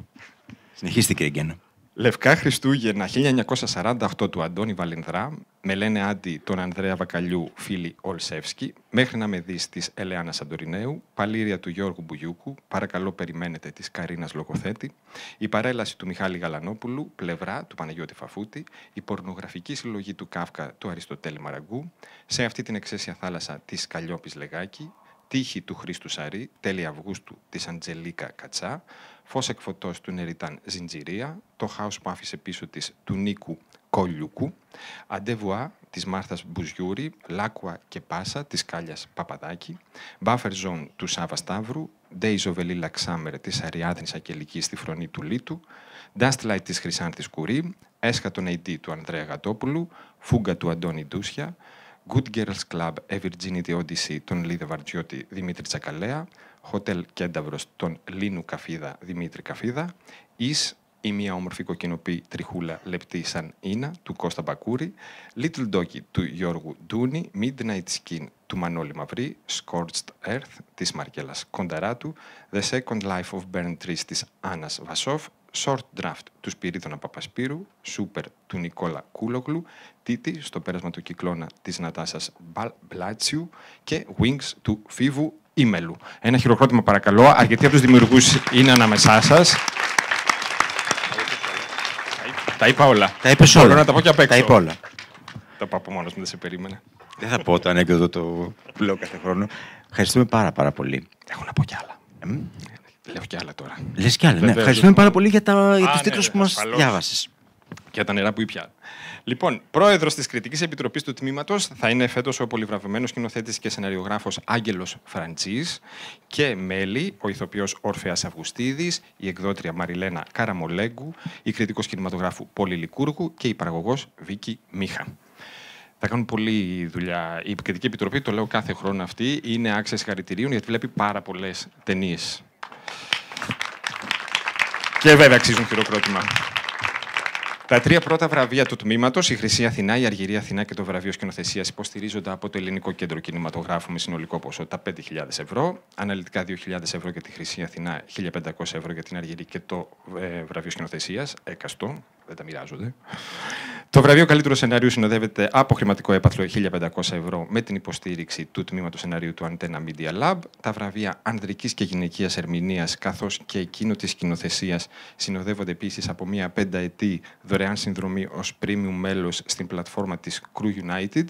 Συνεχίστε, κύριε Γκένα. Λευκά Χριστούγεννα 1948 του Αντώνη Βαλινδρά, με λένε άντι τον Ανδρέα Βακαλιού, φίλη Ολσεύσκη, μέχρι να με δεις της Ελεάνα Σαντορινέου, παλήρια του Γιώργου Μπουγιούκου, παρακαλώ περιμένετε της Καρίνας Λογοθέτη, η παρέλαση του Μιχάλη Γαλανόπουλου, πλευρά του Παναγιώτη Φαφούτη, η πορνογραφική συλλογή του Κάφκα του Αριστοτέλη Μαραγκού, σε αυτή την εξαίσια θάλασσα της Καλλιόπης Λεγάκη, τύχη του Χρήστου Σαρή, τέλη Αυγούστου της Αντζελίκα Κατσά, φως εκφωτός του Νεριτάν Ζιντζιρία, το χάος που άφησε πίσω της του Νίκου Κολιούκου, Αντεβουά της Μάρθας Μπουζιούρη, Λάκουα και Πάσα της Κάλιας Παπαδάκη, Buffer Zone του Σάβα Σταύρου, Days of Elila Summer της Αριάδνης Ακελικής στη Φρονή του Λίτου, Dust Light της Χρυσάνθης Κουρί, Έσχατον AD του Ανδρέα Γατόπουλου, Φούγκα του Αντώνη Ντούσια, Good Girls Club A Virginity Odyssey των Λίδε Βαρτζιώτη Δημήτρη Τσακαλέα, Hotel Κένταυρος των Λίνου Καφίδα Δημήτρη Καφίδα, Ις η μία όμορφη κοκκινοπή τριχούλα λεπτή σαν Ίνα του Κώστα Μπακούρη, Little Doggy του Γιώργου Ντούνη, Midnight Skin του Μανώλη Μαυρή, Scorched Earth της Μαρκέλας Κονταράτου, The Second Life of Burned Trees της Άννας Βασόφ, Short Draft του Σπυρίδωνα Παπασπύρου, Super του Νικόλα Κούλογλου, Τίτη στο πέρασμα του Κυκλώνα της Νατάσας Μπλάτσιου και Wings του Φίβου Ήμελου. Ένα χειροκρότημα παρακαλώ, αρκετοί από τους δημιουργούς είναι ανάμεσά σας. Τα είπα όλα. Τα είπες όλα. Μπορώ να τα πω και απ' έξω. Τα είπα όλα. Τα πάω από μόνος μου, δεν σε περίμενε. Δεν θα πω το ανέκδοτο που λέω κάθε χρόνο. Ευχαριστούμε πάρα πολύ. Έχω να πω κι άλλα. Λέω κι άλλα τώρα. Λες κι άλλα. Ναι. Βεβαίως. Ευχαριστούμε πάρα πολύ για τους τίτλους ναι, που μας ασφαλώς. διάβασες. Και τα νερά που ήπια. Λοιπόν, πρόεδρος της Κριτικής Επιτροπής του Τμήματος θα είναι φέτος ο πολυβραβευμένος σκηνοθέτης και σεναριογράφος Άγγελος Φραντζής και μέλη ο ηθοποιός Όρφεας Αυγουστίδης, η εκδότρια Μαριλένα Καραμολέγκου, η κριτικός κινηματογράφου Πόλη Λικούργου και η παραγωγός Βίκη Μίχα. Θα κάνουν πολλή δουλειά. Η Κριτική Επιτροπή, το λέω κάθε χρόνο αυτή, είναι άξια συγχαρητηρίων γιατί βλέπει πάρα πολλές ταινίες. Και βέβαια αξίζουν χειροκρότημα. Τα τρία πρώτα βραβεία του τμήματος, η Χρυσή Αθηνά, η Αργυρή Αθηνά και το βραβείο σκηνοθεσίας, υποστηρίζονται από το Ελληνικό Κέντρο Κινηματογράφου με συνολικό ποσό τα 5.000 ευρώ. Αναλυτικά 2.000 ευρώ για τη Χρυσή Αθηνά, 1.500 ευρώ για την Αργυρή και το βραβείο σκηνοθεσίας, έκαστο, δεν τα μοιράζονται. Το βραβείο Καλύτερο Σενάριου συνοδεύεται από χρηματικό έπαθλο 1.500 ευρώ με την υποστήριξη του τμήματος σενάριου του Antenna Media Lab. Τα βραβεία Ανδρικής και Γυναικείας Ερμηνείας καθώς και εκείνο της σκηνοθεσίας συνοδεύονται επίσης από μια 5ετή δωρεάν συνδρομή ως premium μέλος στην πλατφόρμα της Crew United,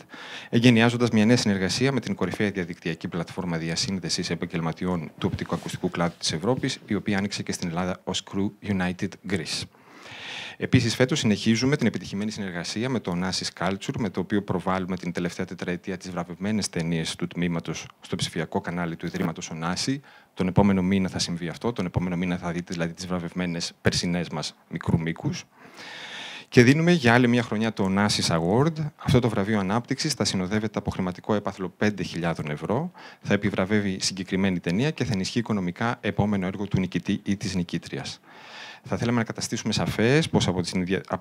εγκαινιάζοντας μια νέα συνεργασία με την κορυφαία διαδικτυακή πλατφόρμα διασύνδεσης επαγγελματιών του οπτικοακουστικού κλάδου της Ευρώπης, η οποία άνοιξε και στην Ελλάδα ως Crew United Greece. Επίσης, φέτος συνεχίζουμε την επιτυχημένη συνεργασία με το Onassis Culture, με το οποίο προβάλλουμε την τελευταία τετραετία τις βραβευμένες ταινίες του τμήματος στο ψηφιακό κανάλι του Ιδρύματος Onassis. Τον επόμενο μήνα θα συμβεί αυτό. Τον επόμενο μήνα θα δείτε δηλαδή τις βραβευμένες περσινές μας μικρού μήκους. Και δίνουμε για άλλη μια χρονιά το Onassis Award. Αυτό το βραβείο ανάπτυξης θα συνοδεύεται από χρηματικό έπαθλο 5.000 ευρώ, θα επιβραβεύει συγκεκριμένη ταινία και θα ενισχύει οικονομικά επόμενο έργο του νικητή ή της νικήτριας. Θα θέλαμε να καταστήσουμε σαφές πως από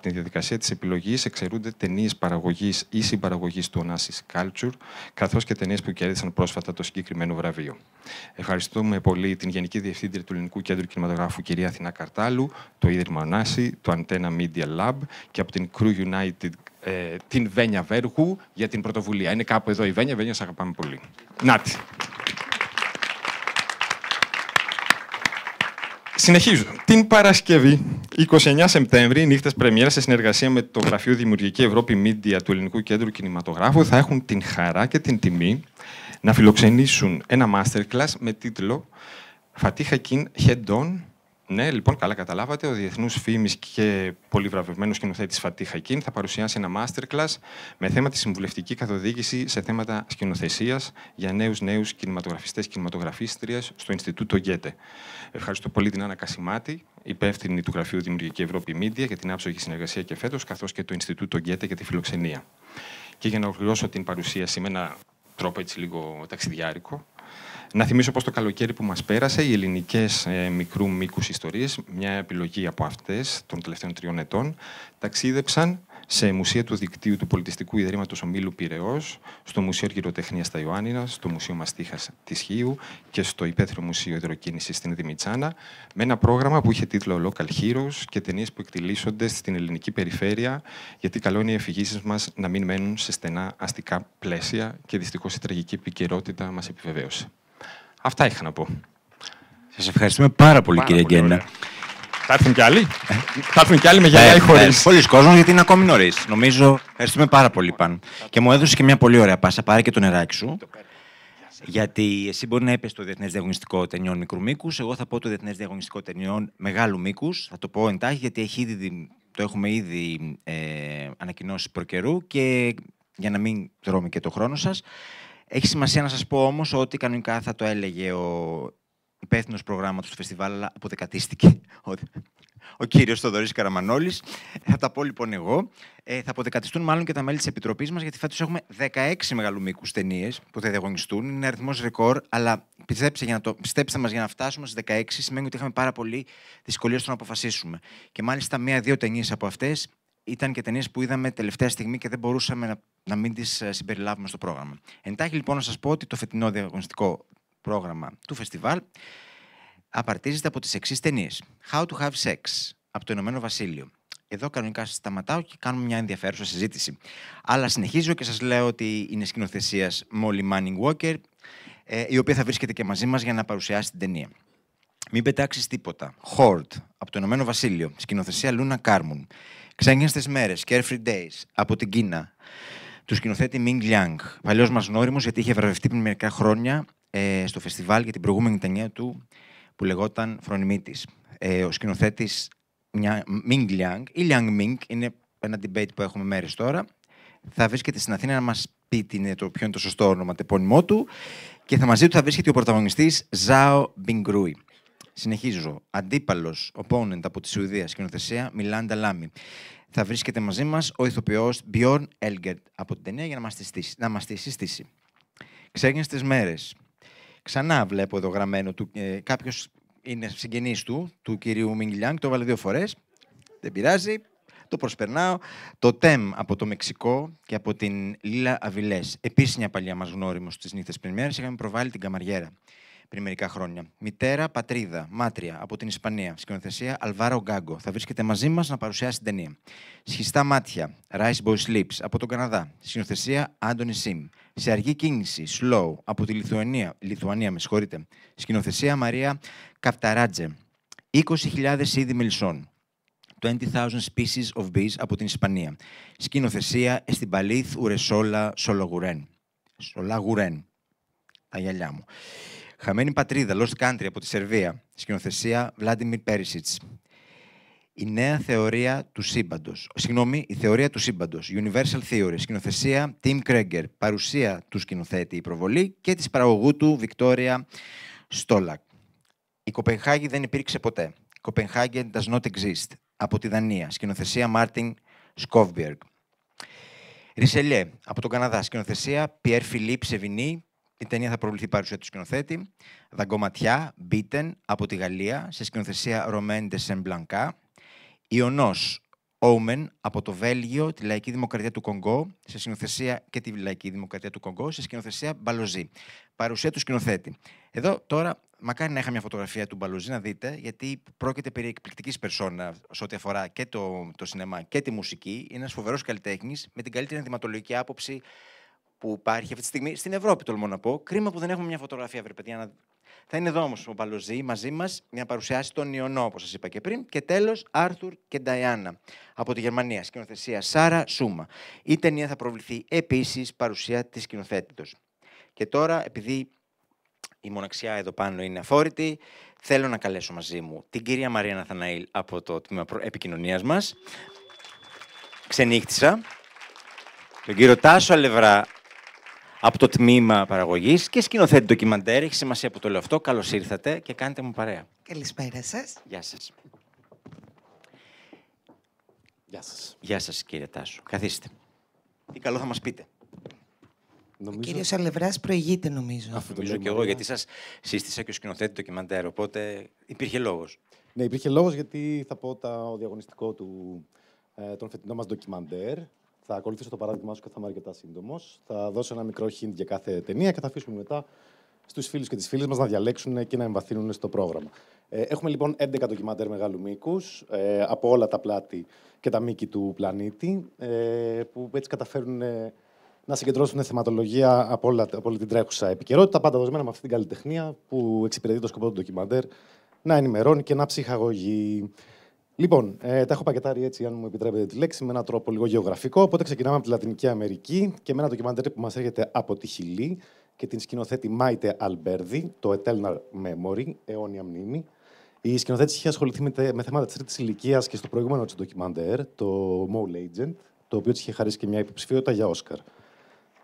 την διαδικασία της επιλογής εξαιρούνται ταινίες παραγωγής ή συμπαραγωγής του Onassis Culture, καθώς και ταινίες που κέρδισαν πρόσφατα το συγκεκριμένο βραβείο. Ευχαριστούμε πολύ την Γενική Διευθύντρια του Ελληνικού Κέντρου Κινηματογράφου, κυρία Αθηνά Καρτάλου, το Ίδρυμα Onassis, το Antenna Media Lab και από την Crew United την Βένια Βέργου για την πρωτοβουλία. Είναι κάπου εδώ η Βένια. Βένια, σας αγαπάμε πολύ. Νάτι. Συνεχίζω. Την Παρασκευή, 29 Σεπτέμβρη, νύχτες πρεμιέρα σε συνεργασία με το Γραφείο Δημιουργική Ευρώπη Media του Ελληνικού Κέντρου Κινηματογράφου θα έχουν την χαρά και την τιμή να φιλοξενήσουν ένα masterclass με τίτλο Φατί Χακίν Head On. Ναι, λοιπόν, καλά καταλάβατε. Ο διεθνούς φήμης και πολυβραβευμένος σκηνοθέτης Φατί Χακίν θα παρουσιάσει ένα masterclass με θέμα τη συμβουλευτική καθοδήγηση σε θέματα σκηνοθεσίας για νέους κινηματογραφιστές και κινηματογραφίστριες στο Ινστιτούτο Γκέτε. Ευχαριστώ πολύ την Άννα Κασιμάτη, υπεύθυνη του Γραφείου Δημιουργική Ευρώπη Media, για την άψογη συνεργασία και φέτος, καθώς και το Ινστιτούτο Γκέτε για τη φιλοξενία. Και για να ολοκληρώσω την παρουσίαση με έναν τρόπο έτσι λίγο ταξιδιάρικο, Να θυμίσω πως το καλοκαίρι που μας πέρασε, οι ελληνικές μικρού μήκους ιστορίες, μια επιλογή από αυτές των τελευταίων 3 ετών, ταξίδεψαν σε μουσεία του δικτύου του Πολιτιστικού Ιδρύματος Ομίλου Πειραιώς, στο Μουσείο Αργυροτεχνίας στα Ιωάννινα, στο Μουσείο Μαστίχας της Χίου και στο Υπαίθριο Μουσείο Υδροκίνησης στην Δημητσάνα, με ένα πρόγραμμα που είχε τίτλο Local Heroes και ταινίες που εκτιλήσονται στην ελληνική περιφέρεια, γιατί καλό είναι οι αφηγήσεις μας να μην μένουν σε στενά αστικά πλαίσια και δυστυχώς η τραγική επικαιρότητα μας επιβεβαίωσε. Αυτά είχα να πω. Σας ευχαριστούμε πάρα πολύ, κύριε Γκένα. Θα έρθουν κι άλλοι. Θα έρθουν κι άλλοι με γυαλιά ή χωρίς. Πολλοί κόσμος, γιατί είναι ακόμη νωρίς. Νομίζω. Ευχαριστούμε πάρα πολύ, Παν. Και μου έδωσε και μια πολύ ωραία πάσα. Πάρε και το νεράκι σου. Γιατί εσύ μπορεί να είπες το Διεθνές Διαγωνιστικό Ταινιών Μικρού Μήκους. Εγώ θα πω το Διεθνές Διαγωνιστικό Ταινιών Μεγάλου Μήκους. Θα το πω εντάχει, γιατί το έχουμε ήδη ανακοινώσει προκαιρού και για να μην τρώμε και το χρόνο σας. Έχει σημασία να σας πω όμως ότι κανονικά θα το έλεγε ο υπεύθυνος προγράμματος του φεστιβάλ, αλλά αποδεκατίστηκε ο κύριος Θοδωρής Καραμανόλης. Θα τα πω λοιπόν εγώ. Θα αποδεκατιστούν μάλλον και τα μέλη της Επιτροπής μας, γιατί φέτος έχουμε 16 μεγάλου μήκους ταινίες που θα διαγωνιστούν. Είναι αριθμός ρεκόρ, αλλά πιστέψτε μας, για να φτάσουμε στις 16 σημαίνει ότι είχαμε πάρα πολύ δυσκολίες στο να αποφασίσουμε. Και μάλιστα 1-2 ταινίες από αυτές ήταν και ταινίες που είδαμε τελευταία στιγμή και δεν μπορούσαμε να μην τις συμπεριλάβουμε στο πρόγραμμα. Εντάχει λοιπόν να σας πω ότι το φετινό διαγωνιστικό πρόγραμμα του φεστιβάλ απαρτίζεται από τις εξής ταινίες. How to have sex, από το Ηνωμένο Βασίλειο. Εδώ κανονικά σταματάω και κάνουμε μια ενδιαφέρουσα συζήτηση. Αλλά συνεχίζω και σας λέω ότι είναι σκηνοθεσίας Molly Manning Walker, η οποία θα βρίσκεται και μαζί μας για να παρουσιάσει την ταινία. Μην πετάξεις τίποτα. Horde, από το Ηνωμένο Βασίλειο. Σκηνοθεσία Luna Carmoon. Ξένιαστες μέρες, Carefree Days, από την Κίνα. Του σκηνοθέτη Ming Liang. Παλιός μας γνώριμος, γιατί είχε βραβευτεί πριν μερικά χρόνια στο φεστιβάλ για την προηγούμενη ταινία του που λεγόταν Φρονιμίτης. Ο σκηνοθέτης Ming Liang, ή Liang Ming, είναι ένα debate που έχουμε μέρες τώρα. Θα βρίσκεται στην Αθήνα να μας πει ποιο είναι το σωστό όνομα, τεπώνυμό του, και μαζί του θα βρίσκεται ο πρωταγωνιστής Zhao Bingui. Συνεχίζω. Αντίπαλος, opponent από τη Σουηδία, σκηνοθεσία Μιλάντα Λάμι. Θα βρίσκεται μαζί μας ο ηθοποιός Björn Elgert από την ταινία για να μας τη συστήσει. Ξένιαστες μέρες. Ξανά βλέπω εδώ γραμμένο κάποιος είναι συγγενής του κυρίου Μιγκλιάνγκ, το έβαλε 2 φορές. Δεν πειράζει. Το προσπερνάω. Το Τεμ από το Μεξικό και από την Λίλα Αβιλές. Επίσης μια παλιά μας γνώριμος στις νύχτες πρεμιέρας. Είχαμε προβάλει την Καμαριέρα πριν μερικά χρόνια. Μητέρα, πατρίδα, Μάτρια από την Ισπανία. Σκηνοθεσία Αλβάρο Γκάγκο. Θα βρίσκεται μαζί μας να παρουσιάσει την ταινία. Σχιστά μάτια, Rice Boy Slips από τον Καναδά. Σκηνοθεσία Άντωνι Σιμ. Σε αργή κίνηση, Slow από τη Λιθουανία, με συγχωρείτε. Σκηνοθεσία Μαρία Καυταράτζε. 20.000 είδη μελισσών. 20,000 Species of Bees από την Ισπανία. Σκηνοθεσία Εστιμπαλίθ Ουρεσόλα Σολαγουρέν. Τα γυαλιά μου. Χαμένη πατρίδα, Lost Country από τη Σερβία. Σκηνοθεσία Βλάντιμιρ Πέρισιτς. Η νέα θεωρία του σύμπαντος. Η θεωρία του σύμπαντος. Universal Theory. Σκηνοθεσία Tim Kreger. Παρουσία του σκηνοθέτη η προβολή και της παραγωγού του Βικτόρια Στόλακ. Η Κοπενχάγη δεν υπήρξε ποτέ. Copenhagen does not exist. Από τη Δανία. Σκηνοθεσία Μάρτιν Σκόβμπιεργκ. Ρισελιέ από τον Καναδά. Σκηνοθεσία Πιέρ Φιλίπ Σεβινί. Η ταινία θα προβληθεί παρουσία του σκηνοθέτη. Δαγκωματιά, Μπίτεν από τη Γαλλία, σε σκηνοθεσία Ρωμέν Ντεσεν Μπλανκά. Ιωνός, Όμεν από το Βέλγιο, τη Λαϊκή Δημοκρατία του Κονγκό, σε σκηνοθεσία και τη Λαϊκή Δημοκρατία του Κονγκό, σε σκηνοθεσία Μπαλοζή. Παρουσία του σκηνοθέτη. Εδώ τώρα, μακάρι να είχα μια φωτογραφία του Μπαλοζή να δείτε, γιατί πρόκειται περί εκπληκτικής περσόνα σε ό,τι αφορά και το σινεμά και τη μουσική. Είναι ένας φοβερός καλλιτέχνης με την καλύτερη ενδυματολογική άποψη που υπάρχει αυτή τη στιγμή στην Ευρώπη, τολμώ να πω. Κρίμα που δεν έχουμε μια φωτογραφία, βρε παιδιά. Θα είναι εδώ όμως ο Μπαλοζή μαζί μας για να παρουσιάσει τον Ιωνό, όπως σας είπα και πριν. Και τέλος, Άρθουρ και Νταϊάννα από τη Γερμανία. Σκηνοθεσία Σάρα Σούμα. Η ταινία θα προβληθεί επίσης παρουσία της σκηνοθέτητος. Και τώρα, επειδή η μοναξιά εδώ πάνω είναι αφόρητη, θέλω να καλέσω μαζί μου την κυρία Μαρία Ναθαναήλ από το τμήμα επικοινωνίας μας. Ξενύχτησα. Τον κύριο Τάσο Αλευρά από το τμήμα παραγωγής και σκηνοθέτη ντοκιμαντέρ. Έχει σημασία που το λέω αυτό. Καλώς ήρθατε και κάντε μου παρέα. Καλησπέρα σας. Γεια σας. Γεια σας. Γεια σας, κύριε Τάσο. Καθίστε. Τι καλό θα μας πείτε. Νομίζω... Ο κύριος Αλευράς προηγείται, νομίζω. Αυτό το λέω και εγώ, γιατί σας σύστησα και ο σκηνοθέτη ντοκιμαντέρ, οπότε υπήρχε λόγος. Ναι, υπήρχε λόγος γιατί θα πω ο διαγωνιστικό τον φετινό μας ντοκιμαντέρ. Θα ακολουθήσω το παράδειγμά σου και θα είμαι αρκετά σύντομος. Θα δώσω ένα μικρό hint για κάθε ταινία και θα αφήσουμε μετά στους φίλους και τις φίλες μας να διαλέξουν και να εμβαθύνουν στο πρόγραμμα. Έχουμε λοιπόν 11 ντοκιμαντέρ μεγάλου μήκους από όλα τα πλάτη και τα μήκη του πλανήτη, που έτσι καταφέρουν να συγκεντρώσουν θεματολογία από όλη την τρέχουσα επικαιρότητα, πάντα δοσμένα με αυτή την καλλιτεχνία που εξυπηρετεί το σκοπό του ντοκιμαντέρ να ενημερώνει και να ψυχαγωγεί. Λοιπόν, τα έχω πακετάρει έτσι, αν μου επιτρέπετε τη λέξη, με έναν τρόπο λίγο γεωγραφικό. Οπότε ξεκινάμε από τη Λατινική Αμερική και με ένα ντοκιμαντέρ που μας έρχεται από τη Χιλή και την σκηνοθέτη Μάιτε Αλμπέρδη, το Eternal Memory, αιώνια μνήμη. Η σκηνοθέτης είχε ασχοληθεί με θέματα της τρίτης ηλικίας και στο προηγούμενο της ντοκιμαντέρ, το Mole Agent, το οποίο της είχε χαρίσει και μια υποψηφιότητα για Όσκαρ.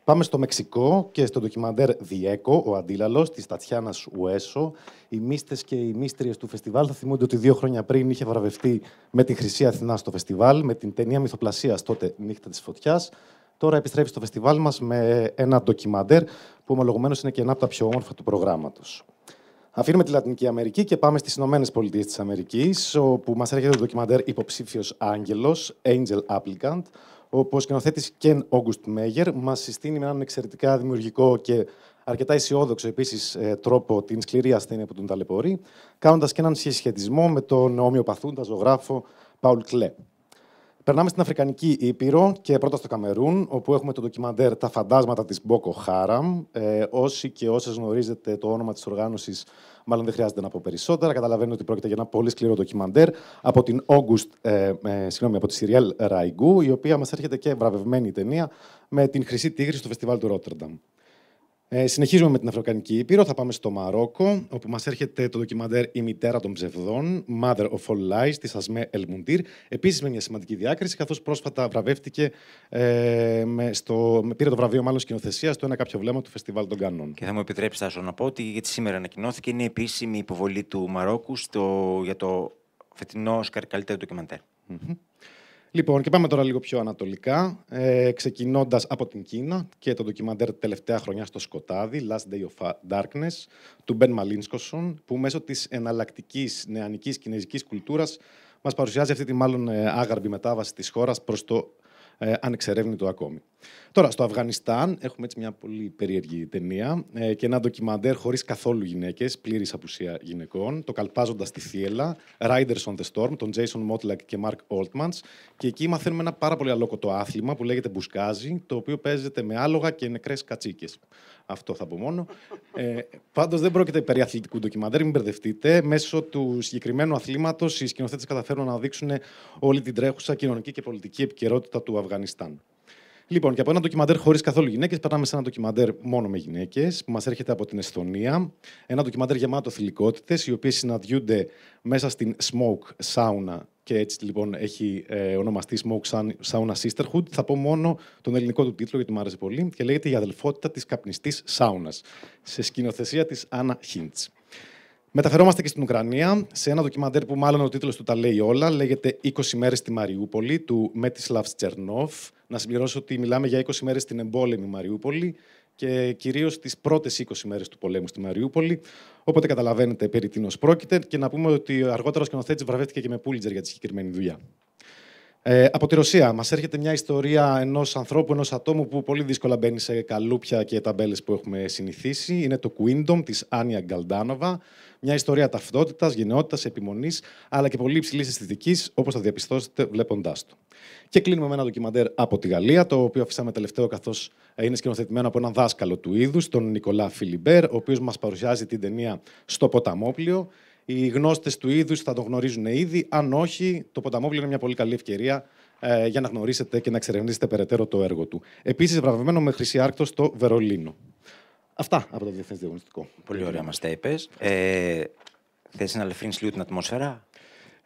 Πάμε στο Μεξικό και στο ντοκιμαντέρ Διέκο, ο Αντίλαλος, της Τατιάνας Ουέσο. Οι μύστες και οι μύστριες του φεστιβάλ θα θυμούνται ότι 2 χρόνια πριν είχε βραβευτεί με την Χρυσή Αθηνά στο φεστιβάλ, με την ταινία μυθοπλασίας τότε Νύχτα της Φωτιάς. Τώρα επιστρέφει στο φεστιβάλ μας με ένα ντοκιμαντέρ που ομολογουμένως είναι και ένα από τα πιο όμορφα του προγράμματος. Αφήνουμε τη Λατινική Αμερική και πάμε στις Ηνωμένες Πολιτείες της Αμερικής, όπου μας έρχεται το ντοκιμαντέρ Υποψήφιος Άγγελος, Angel Applicant, όπου ο σκηνοθέτης Ken August Meyer μας συστήνει με έναν εξαιρετικά δημιουργικό και αρκετά αισιόδοξο επίσης τρόπο την σκληρή ασθένεια που τον ταλαιπωρεί, κάνοντας και έναν συσχετισμό με τον ομοιοπαθούντα ζωγράφο Paul Klee. Περνάμε στην Αφρικανική Ήπειρο και πρώτα στο Καμερούν, όπου έχουμε το ντοκιμαντέρ «Τα φαντάσματα της Μπόκο Χάραμ». Όσοι και όσες γνωρίζετε το όνομα της οργάνωσης, μάλλον δεν χρειάζεται να πω περισσότερα. Καταλαβαίνετε ότι πρόκειται για ένα πολύ σκληρό ντοκιμαντέρ από την από τη Σιριέλ Ραϊγκού, η οποία μας έρχεται και βραβευμένη ταινία με την Χρυσή Τίγρη στο φεστιβάλ του Ρότερνταμ. Συνεχίζουμε με την Αφρικανική Ήπειρο, θα πάμε στο Μαρόκο, όπου μας έρχεται το ντοκιμαντέρ «Η μητέρα των ψευδών», Mother of All Lies, της Ασμέ Ελμουντήρ, επίσης με μια σημαντική διάκριση, καθώς πρόσφατα βραβεύτηκε, πήρε το βραβείο μάλλον σκηνοθεσίας στο ένα κάποιο βλέμμα του Φεστιβάλ των Κανών. Και θα μου επιτρέψει, Τάσο, να πω ότι γιατί σήμερα ανακοινώθηκε, είναι επίσημη υποβολή του Μαρόκου για το φετινό Όσκαρ καλύτερο ντοκιμαντέρ. Λοιπόν, και πάμε τώρα λίγο πιο ανατολικά, ξεκινώντας από την Κίνα και το ντοκιμαντέρ «Τελευταία χρονιά στο σκοτάδι», Last Day of Darkness, του Μπεν Μαλίνσκοσον, που μέσω της εναλλακτικής νεανικής κινεζικής κουλτούρας μας παρουσιάζει αυτή τη μάλλον άγαρμπη μετάβαση της χώρας προς το ανεξερεύνητο ακόμη. Τώρα, στο Αφγανιστάν έχουμε έτσι μια πολύ περίεργη ταινία και ένα ντοκιμαντέρ χωρίς καθόλου γυναίκες, πλήρης απουσία γυναικών, το «Καλπάζοντας τη θύελλα», Riders on the Storm, τον Jason Motlagh και Mark Oltmans, και εκεί μαθαίνουμε ένα πάρα πολύ αλόκοτο άθλημα που λέγεται μπουσκάζι, το οποίο παίζεται με άλογα και νεκρές κατσίκες. Αυτό θα πω μόνο. Πάντως δεν πρόκειται περί αθλητικού ντοκιμαντέρ, μην μπερδευτείτε. Μέσω του συγκεκριμένου αθλήματος οι σκηνοθέτες καταφέρουν να δείξουν όλη την τρέχουσα κοινωνική και πολιτική επικαιρότητα του Αφγανιστάν. Λοιπόν, και από ένα ντοκιμαντέρ χωρίς καθόλου γυναίκες, περνάμε σε ένα ντοκιμαντέρ μόνο με γυναίκες, που μας έρχεται από την Εσθονία. Ένα ντοκιμαντέρ γεμάτο θηλυκότητες, οι οποίες συναντιούνται μέσα στην Smoke Sauna. Και έτσι λοιπόν έχει ονομαστεί Smoke Sauna Sisterhood. Θα πω μόνο τον ελληνικό του τίτλο, γιατί μου άρεσε πολύ, και λέγεται «Η αδελφότητα της καπνιστής σάουνας», σε σκηνοθεσία της Άννα Χίντς. Μεταφερόμαστε και στην Ουκρανία, σε ένα ντοκιμαντέρ που μάλλον ο τίτλος του τα λέει όλα. Λέγεται «20 μέρες στη Μαριούπολη», του Μέτισλαβ Τσερνόφ. Να συμπληρώσω ότι μιλάμε για 20 μέρες στην εμπόλεμη Μαριούπολη και κυρίως τις πρώτες 20 μέρες του πολέμου στη Μαριούπολη. Οπότε καταλαβαίνετε περί τίνος πρόκειται, και να πούμε ότι αργότερα ο σκηνοθέτης βραβεύτηκε και με Πούλιτζερ για τη συγκεκριμένη δουλειά. Από τη Ρωσία μας έρχεται μια ιστορία ενός ανθρώπου, ενός ατόμου που πολύ δύσκολα μπαίνει σε καλούπια και ταμπέλες που έχουμε συνηθίσει. Είναι το Queendom της Άνια Γκαλντάνοβα. Μια ιστορία ταυτότητας, γενναιότητας, επιμονής, αλλά και πολύ υψηλής αισθητικής, όπως θα διαπιστώσετε βλέποντάς το. Και κλείνουμε με ένα ντοκιμαντέρ από τη Γαλλία, το οποίο αφήσαμε τελευταίο, καθώς είναι σκηνοθετημένο από έναν δάσκαλο του είδους, τον Νικολά Φιλιμπέρ, ο οποίος μας παρουσιάζει την ταινία «Στο ποταμόπλιο». Οι γνώστες του είδους θα τον γνωρίζουν ήδη. Αν όχι, το ποταμόπλιο είναι μια πολύ καλή ευκαιρία για να γνωρίσετε και να εξερευνήσετε περαιτέρω το έργο του. Επίσης, βραβευμένο με Χρυσή Άρκτο στο Βερολίνο. Αυτά από το Διεθνές Διαγωνιστικό. Πολύ ωραία μας τα είπες. Θες να ελαφρύνεις λίγο την ατμόσφαιρα?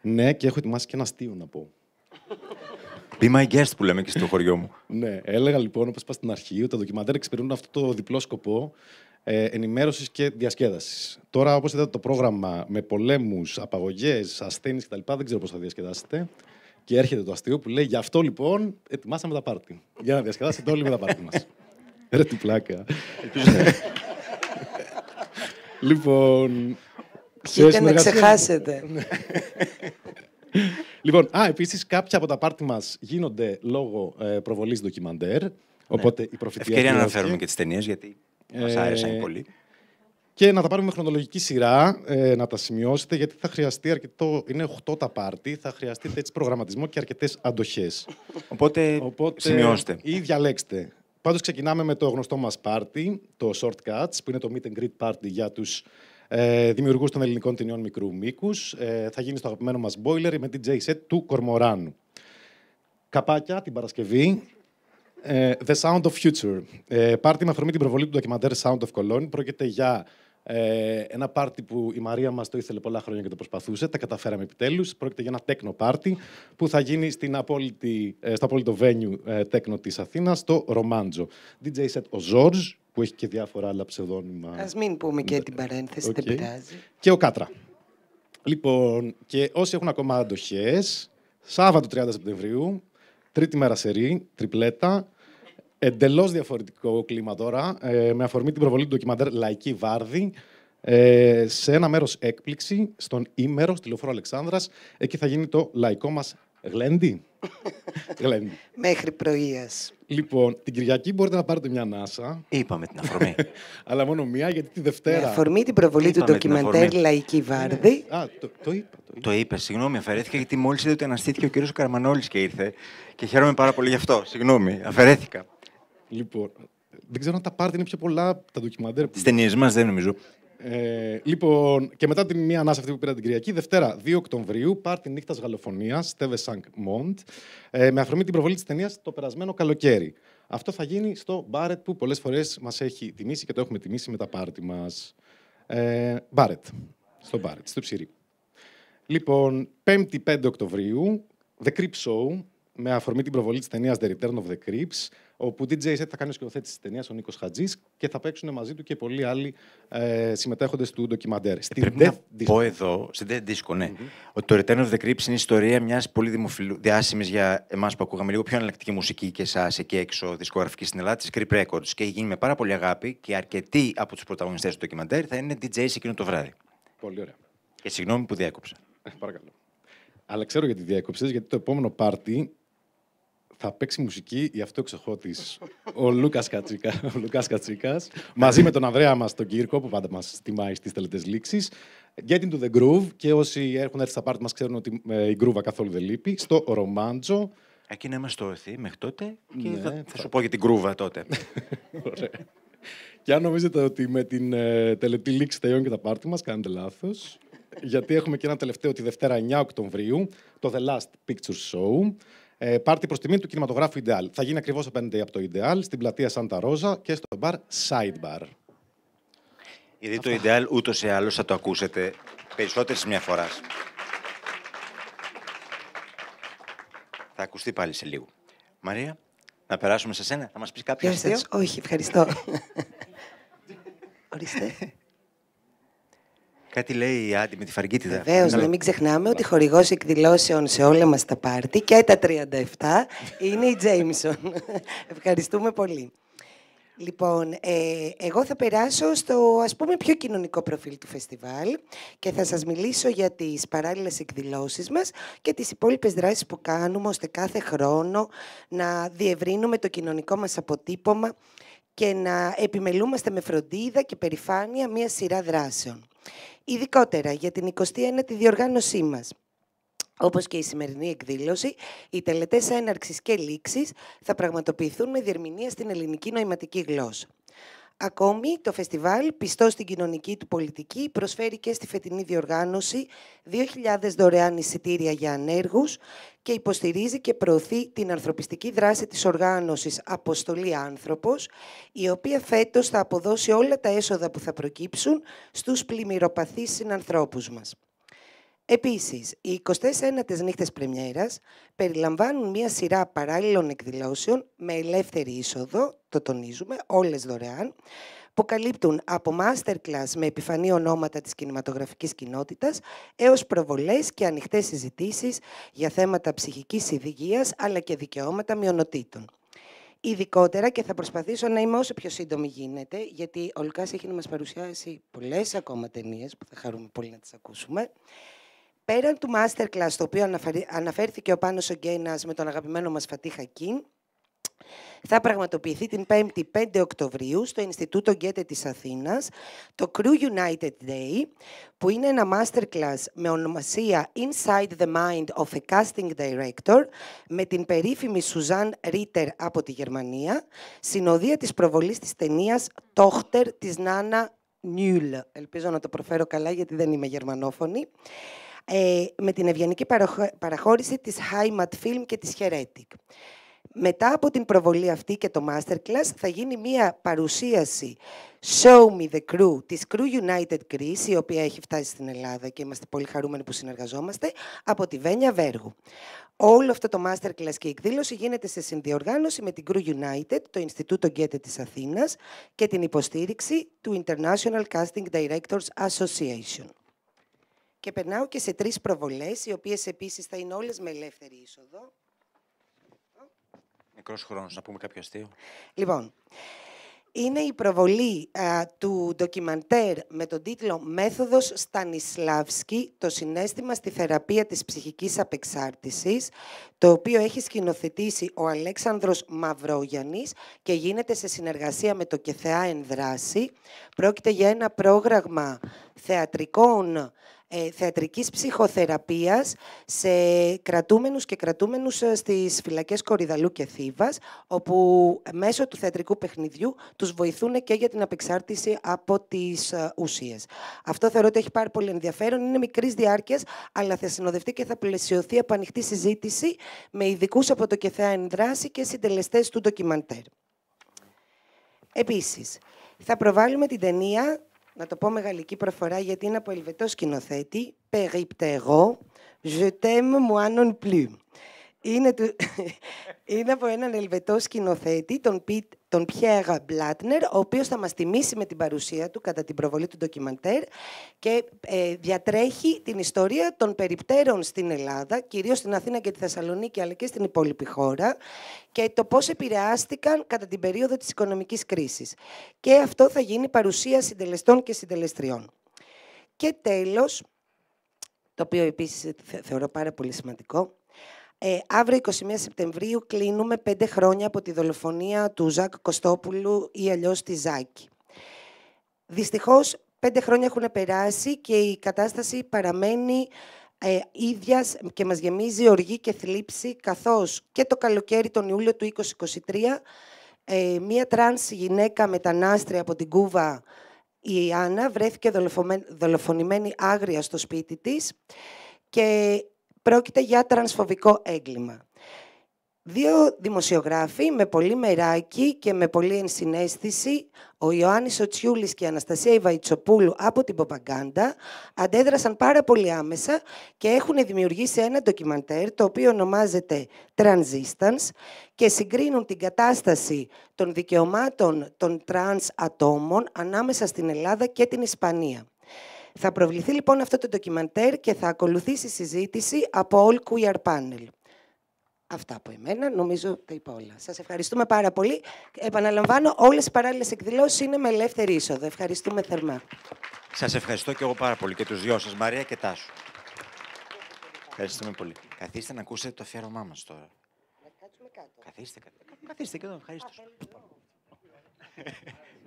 Ναι, και έχω ετοιμάσει και ένα αστείο να πω. Be my guest που λέμε και στο χωριό μου. Ναι, έλεγα λοιπόν, όπως είπα στην αρχή, ότι τα ντοκιμαντέρ εξυπηρετούν αυτό το διπλό σκοπό ενημέρωσης και διασκέδασης. Τώρα, όπως είδατε το πρόγραμμα με πολέμους, απαγωγές, ασθένειες κτλ., δεν ξέρω πώς θα διασκεδάσετε. Και έρχεται το αστείο που λέει: «Γι' αυτό λοιπόν ετοιμάσαμε τα πάρτι. Για να διασκεδάσετε όλοι με τα πάρτι μας». Ρε τι πλάκα. Λοιπόν... Πιείτε να ξεχάσετε. Λοιπόν, επίσης κάποια από τα πάρτι μας γίνονται λόγω προβολής ντοκιμαντέρ. Οπότε η προφητεία... Ευκαιρία να αναφέρουμε και τις ταινίες, γιατί μας άρεσαν πολύ. Και να τα πάρουμε με χρονολογική σειρά, να τα σημειώσετε, γιατί θα χρειαστεί αρκετό... Είναι 8 τα πάρτι, θα χρειαστείτε έτσι προγραμματισμό και αρκετές αντοχές. Οπότε σημειώστε. Ή διαλέξτε. Πάντως ξεκινάμε με το γνωστό μας πάρτι, το Shortcuts, που είναι το meet and greet party για τους δημιουργούς των ελληνικών ταινιών μικρού μήκους. Θα γίνει στο αγαπημένο μας boiler με DJ set του Κορμοράνου. Καπάκια την Παρασκευή. The Sound of Future. Πάρτι με αφορμή την προβολή του ντοκιμαντέρ Sound of Cologne. Πρόκειται για ένα πάρτι που η Μαρία μας το ήθελε πολλά χρόνια και το προσπαθούσε. Τα καταφέραμε επιτέλους. Πρόκειται για ένα τέκνο πάρτι που θα γίνει στο απόλυτο venue τέκνο της Αθήνας, το Ρομάντζο. DJ set ο Ζόρζ, που έχει και διάφορα άλλα ψευδόνυμα. Ας μην πούμε και την παρένθεση, δεν πειράζει. Και ο Κάτρα. Λοιπόν, και όσοι έχουν ακόμα αντοχές, Σάββατο 30 Σεπτεμβρίου, τρίτη μέρα σερί, τριπλέτα, εντελώς διαφορετικό κλίμα τώρα, με αφορμή την προβολή του ντοκιμαντέρ Λαϊκή Βάρδη, σε ένα μέρος έκπληξη, στον Ήμερο, στη Λεωφόρο Αλεξάνδρας. Εκεί θα γίνει το λαϊκό μας Γλέντι. Μέχρι πρωίας. Λοιπόν, την Κυριακή μπορείτε να πάρετε μια ανάσα. Είπαμε την αφορμή. Αλλά μόνο μία, γιατί τη Δευτέρα... Με αφορμή την προβολή του ντοκιμαντέρ Λαϊκή Βάρδη. Το είπα. Το είπε, συγγνώμη, αφαιρέθηκα γιατί μόλις είδα ότι αναστήθηκε ο κύριος Καραμανόλης και ήρθε. Και χαίρομαι πάρα πολύ γι' αυτό. Συγγνώμη, αφαιρέθηκα. Λοιπόν, δεν ξέρω αν τα πάρτι είναι πιο πολλά τα ντοκιμαντέρ. Τις ταινίες μας δεν νομίζω. Λοιπόν, και μετά την μία ανάσα αυτή που πήρα την Κυριακή, Δευτέρα 2 Οκτωβρίου, πάρτι νύχτας γαλοφωνίας, Στέβε Σανκ Μοντ, με αφορμή την προβολή της ταινίας το περασμένο καλοκαίρι. Αυτό θα γίνει στο Μπάρετ που πολλές φορές μας έχει τιμήσει και το έχουμε τιμήσει με τα πάρτι μας. Μπάρετ. Στο Μπάρετ, στο Ψηρή. Λοιπόν, 5η 5 Οκτωβρίου, The Creep Show, με αφορμή την προβολή της ταινίας The Return of the Creeps, όπου DJ set θα κάνει ο σκηνοθέτης της ταινίας, ο Νίκος Χατζής, και θα παίξουν μαζί του και πολλοί άλλοι συμμετέχοντες του ντοκιμαντέρ. Πρέπει να πω εδώ, στην Death Disco, ναι, ότι το Return of the Creeps είναι η ιστορία μιας πολύ διάσημης για εμάς που ακούγαμε λίγο πιο εναλλακτική μουσική και εσάς εκεί έξω δισκογραφική στην Ελλάδα, της Creep Records. Και έχει γίνει με πάρα πολύ αγάπη και αρκετοί από τους πρωταγωνιστές του ντοκιμαντέρ θα είναι DJs εκείνο το βράδυ. Πολύ ωραία. Και συγγνώμη που διέκοψα. Παρακαλώ. Αλλά ξέρω γιατί διέκοψες, γιατί το επόμενο πάρτι θα παίξει μουσική, γι' αυτό εξοχώτης, ο Λούκας Κατσίκας, μαζί με τον Ανδρέα μας, τον Κύρκο, που πάντα μας τιμάει στις τελετές λήξεις. Get into the groove, και όσοι έχουν έρθει στα πάρτι μας ξέρουν ότι η γκρούβα καθόλου δεν λείπει, στο Ρομάντζο. Εκεί να είμαστε ορθοί μέχρι τότε και θα σου πω για την γκρούβα τότε. Ωραία. Και αν νομίζετε ότι με την τελετή λήξη τελειώνει και τα πάρτι μας, κάνετε λάθος. Γιατί έχουμε και ένα τελευταίο τη Δευτέρα 9 Οκτωβρίου, το The Last Picture Show. Πάρτι προς τιμή του κινηματογράφου Ideal. Θα γίνει ακριβώς απέναντι από το Ideal, στην πλατεία Σάντα Ρόζα και στο μπαρ Sidebar. Γιατί το Ideal ούτως ή άλλως θα το ακούσετε περισσότερες μια φοράς. Θα ακουστεί πάλι σε λίγο. Μαρία, να περάσουμε σε σένα, θα μας πεις κάποιο αστείο? Όχι, ευχαριστώ. Ορίστε. Κάτι λέει η Άντι με τη φαργίτιδα. Βεβαίως, να μην ξεχνάμε ότι χορηγός εκδηλώσεων σε όλα μας τα πάρτι και τα 37 είναι η Jameson. Ευχαριστούμε πολύ. Λοιπόν, εγώ θα περάσω στο, ας πούμε, πιο κοινωνικό προφίλ του φεστιβάλ και θα σας μιλήσω για τις παράλληλες εκδηλώσεις μας και τις υπόλοιπες δράσεις που κάνουμε ώστε κάθε χρόνο να διευρύνουμε το κοινωνικό μας αποτύπωμα και να επιμελούμαστε με φροντίδα και περηφάνεια μία σειρά δράσεων. Ειδικότερα για την 29η διοργάνωσή μας. Όπως και η σημερινή εκδήλωση, οι τελετές έναρξης και λήξης θα πραγματοποιηθούν με διερμηνία στην ελληνική νοηματική γλώσσα. Ακόμη, το φεστιβάλ, πιστό στην κοινωνική του πολιτική, προσφέρει και στη φετινή διοργάνωση 2.000 δωρεάν εισιτήρια για ανέργους και υποστηρίζει και προωθεί την ανθρωπιστική δράση της οργάνωσης Αποστολή Άνθρωπος, η οποία φέτος θα αποδώσει όλα τα έσοδα που θα προκύψουν στους πλημμυροπαθείς συνανθρώπους μας. Επίσης, οι 24ες νύχτες πρεμιέρας περιλαμβάνουν μία σειρά παράλληλων εκδηλώσεων με ελεύθερη είσοδο, το τονίζουμε, όλες δωρεάν, που καλύπτουν από masterclass με επιφανή ονόματα της κινηματογραφικής κοινότητας έως προβολές και ανοιχτές συζητήσεις για θέματα ψυχικής υγείας αλλά και δικαιώματα μειονοτήτων. ειδικότερα, και θα προσπαθήσω να είμαι όσο πιο σύντομη γίνεται, γιατί ο Λουκάς έχει να μας παρουσιάσει πολλές ακόμα ταινίες που θα χαρούμε πολύ να τις ακούσουμε. Πέραν του masterclass, το οποίο αναφέρθηκε ο Πάνος Ογκένας με τον αγαπημένο μας Φατί Χακίν, θα πραγματοποιηθεί την 5η 5 Οκτωβρίου στο Ινστιτούτο Γκέτε της Αθήνας το Crew United Day, που είναι ένα masterclass με ονομασία Inside the Mind of a Casting Director, με την περίφημη Σουζάν Ρίτερ από τη Γερμανία, συνοδεία της προβολής της ταινίας Tochter της Νάνα Νιούλ. Ελπίζω να το προφέρω καλά, γιατί δεν είμαι γερμανόφωνη. Με την ευγενική παραχώρηση της Heimat Film και της Heretic. Μετά από την προβολή αυτή και το masterclass θα γίνει μία παρουσίαση Show Me the Crew της Crew United Greece, η οποία έχει φτάσει στην Ελλάδα και είμαστε πολύ χαρούμενοι που συνεργαζόμαστε, από τη Βένια Βέργου. Όλο αυτό το masterclass και η εκδήλωση γίνεται σε συνδιοργάνωση με την Crew United, το Ινστιτούτο Γκέτε της Αθήνας και την υποστήριξη του International Casting Directors Association. Και περνάω και σε 3 προβολές, οι οποίες επίσης θα είναι όλες με ελεύθερη είσοδο. Μικρός χρόνος, να πούμε κάποιο αστείο. Λοιπόν, είναι η προβολή του ντοκιμαντέρ με τον τίτλο «Μέθοδος Στανισλάβσκι, το συναίσθημα στη θεραπεία της ψυχικής απεξάρτησης», το οποίο έχει σκηνοθετήσει ο Αλέξανδρος Μαυρόγιαννης και γίνεται σε συνεργασία με το ΚΕΘΕΑ Ενδράση. Πρόκειται για ένα πρόγραμμα θεατρικής ψυχοθεραπείας σε κρατούμενους και κρατούμενους στις φυλακές Κορυδαλού και Θήβας, όπου μέσω του θεατρικού παιχνιδιού τους βοηθούν και για την απεξάρτηση από τις ουσίες. Αυτό θεωρώ ότι έχει πάρα πολύ ενδιαφέρον. Είναι μικρής διάρκειας, αλλά θα συνοδευτεί και θα πλαισιωθεί από ανοιχτή συζήτηση με ειδικούς από το ΚΕΘΕΑ Ενδράση και συντελεστές του ντοκιμαντέρ. Επίσης, θα προβάλλουμε την ταινία, να το πω με γαλλική προφορά γιατί είναι από ελβετό σκηνοθέτη, Periptero, Je t'aime moi non plus. Είναι από έναν ελβετό σκηνοθέτη, τον Pierre Blattner, ο οποίος θα μας τιμήσει με την παρουσία του κατά την προβολή του ντοκιμαντέρ και διατρέχει την ιστορία των περιπτέρων στην Ελλάδα, κυρίως στην Αθήνα και τη Θεσσαλονίκη, αλλά και στην υπόλοιπη χώρα, και το πώς επηρεάστηκαν κατά την περίοδο της οικονομικής κρίσης. Και αυτό θα γίνει παρουσία συντελεστών και συντελεστριών. Και τέλος, το οποίο επίσης θεωρώ πάρα πολύ σημαντικό, αύριο 21 Σεπτεμβρίου κλείνουμε 5 χρόνια από τη δολοφονία του Ζακ Κωστόπουλου ή αλλιώς τη Ζάκη. Δυστυχώς 5 χρόνια έχουν περάσει και η κατάσταση παραμένει ίδιας και μας γεμίζει οργή και θλίψη, καθώς και το καλοκαίρι τον Ιούλιο του 2023 μία τρανς γυναίκα μετανάστρια από την Κούβα, η Άννα, βρέθηκε δολοφονημένη άγρια στο σπίτι της και πρόκειται για τρανσφοβικό έγκλημα. 2 δημοσιογράφοι με πολύ μεράκι και με πολύ ενσυναίσθηση, ο Ιωάννης Οτσιούλης και η Αναστασία Ιβαϊτσοπούλου από την Ποπαγκάντα, αντέδρασαν πάρα πολύ άμεσα και έχουν δημιουργήσει ένα ντοκιμαντέρ το οποίο ονομάζεται Transistance και συγκρίνουν την κατάσταση των δικαιωμάτων των τρανς ατόμων ανάμεσα στην Ελλάδα και την Ισπανία. Θα προβληθεί λοιπόν αυτό το ντοκιμαντέρ και θα ακολουθήσει συζήτηση από All Queer Panel. Αυτά από εμένα, νομίζω τα είπα όλα. Σας ευχαριστούμε πάρα πολύ. Επαναλαμβάνω, όλες οι παράλληλες εκδηλώσεις είναι με ελεύθερη είσοδο. Ευχαριστούμε θερμά. Σας ευχαριστώ και εγώ πάρα πολύ και τους δυο σας, Μαρία και Τάσου. Ευχαριστούμε πολύ. Καθίστε να ακούσετε το αφιέρωμά μας τώρα. Να κάτσουμε κάτω. Καθίστε και εδώ, ευχαριστώ.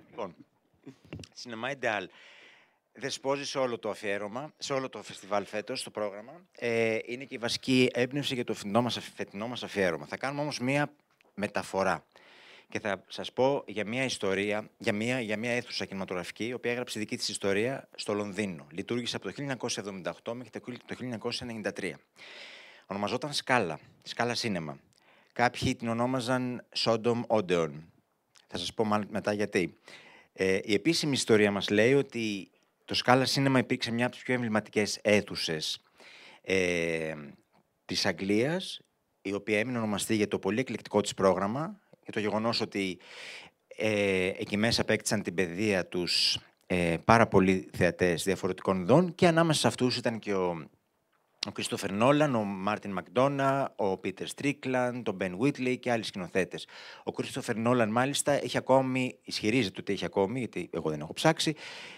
Λοιπόν, Cinema Ideal. Δεσπόζει σε όλο το αφιέρωμα, σε όλο το φεστιβάλ φέτος, στο πρόγραμμα. Είναι και η βασική έμπνευση για το φετινό μας αφιέρωμα. Θα κάνουμε όμως μία μεταφορά. Και θα σας πω για μία ιστορία, για μία αίθουσα κινηματογραφική, η οποία έγραψε δική της ιστορία στο Λονδίνο. Λειτουργήσε από το 1978 μέχρι το 1993. Ονομαζόταν Σκάλα Σίνεμα. Κάποιοι την ονόμαζαν Sodom Odeon. Θα σας πω μετά γιατί. Η επίσημη ιστορία μας λέει ότι το Σκάλα Σίνεμα υπήρξε μια από τις πιο εμβληματικές αίθουσες της Αγγλίας, η οποία έμεινε ονομαστή για το πολύ εκλεκτικό της πρόγραμμα, για το γεγονός ότι εκεί μέσα απέκτησαν την παιδεία τους πάρα πολλοί θεατές διαφορετικών ειδών και ανάμεσα σε αυτούς ήταν και ο ο Κρίστοφερ Νόλαν, ο Μάρτιν Μακντόνα, ο Πίτερ Στρίκλαντ, ο Μπεν Βίτλεϊ και άλλοι σκηνοθέτες. Ο Κρίστοφερ Νόλαν, μάλιστα, ισχυρίζεται ότι έχει ακόμη, γιατί εγώ δεν έχω ψάξει,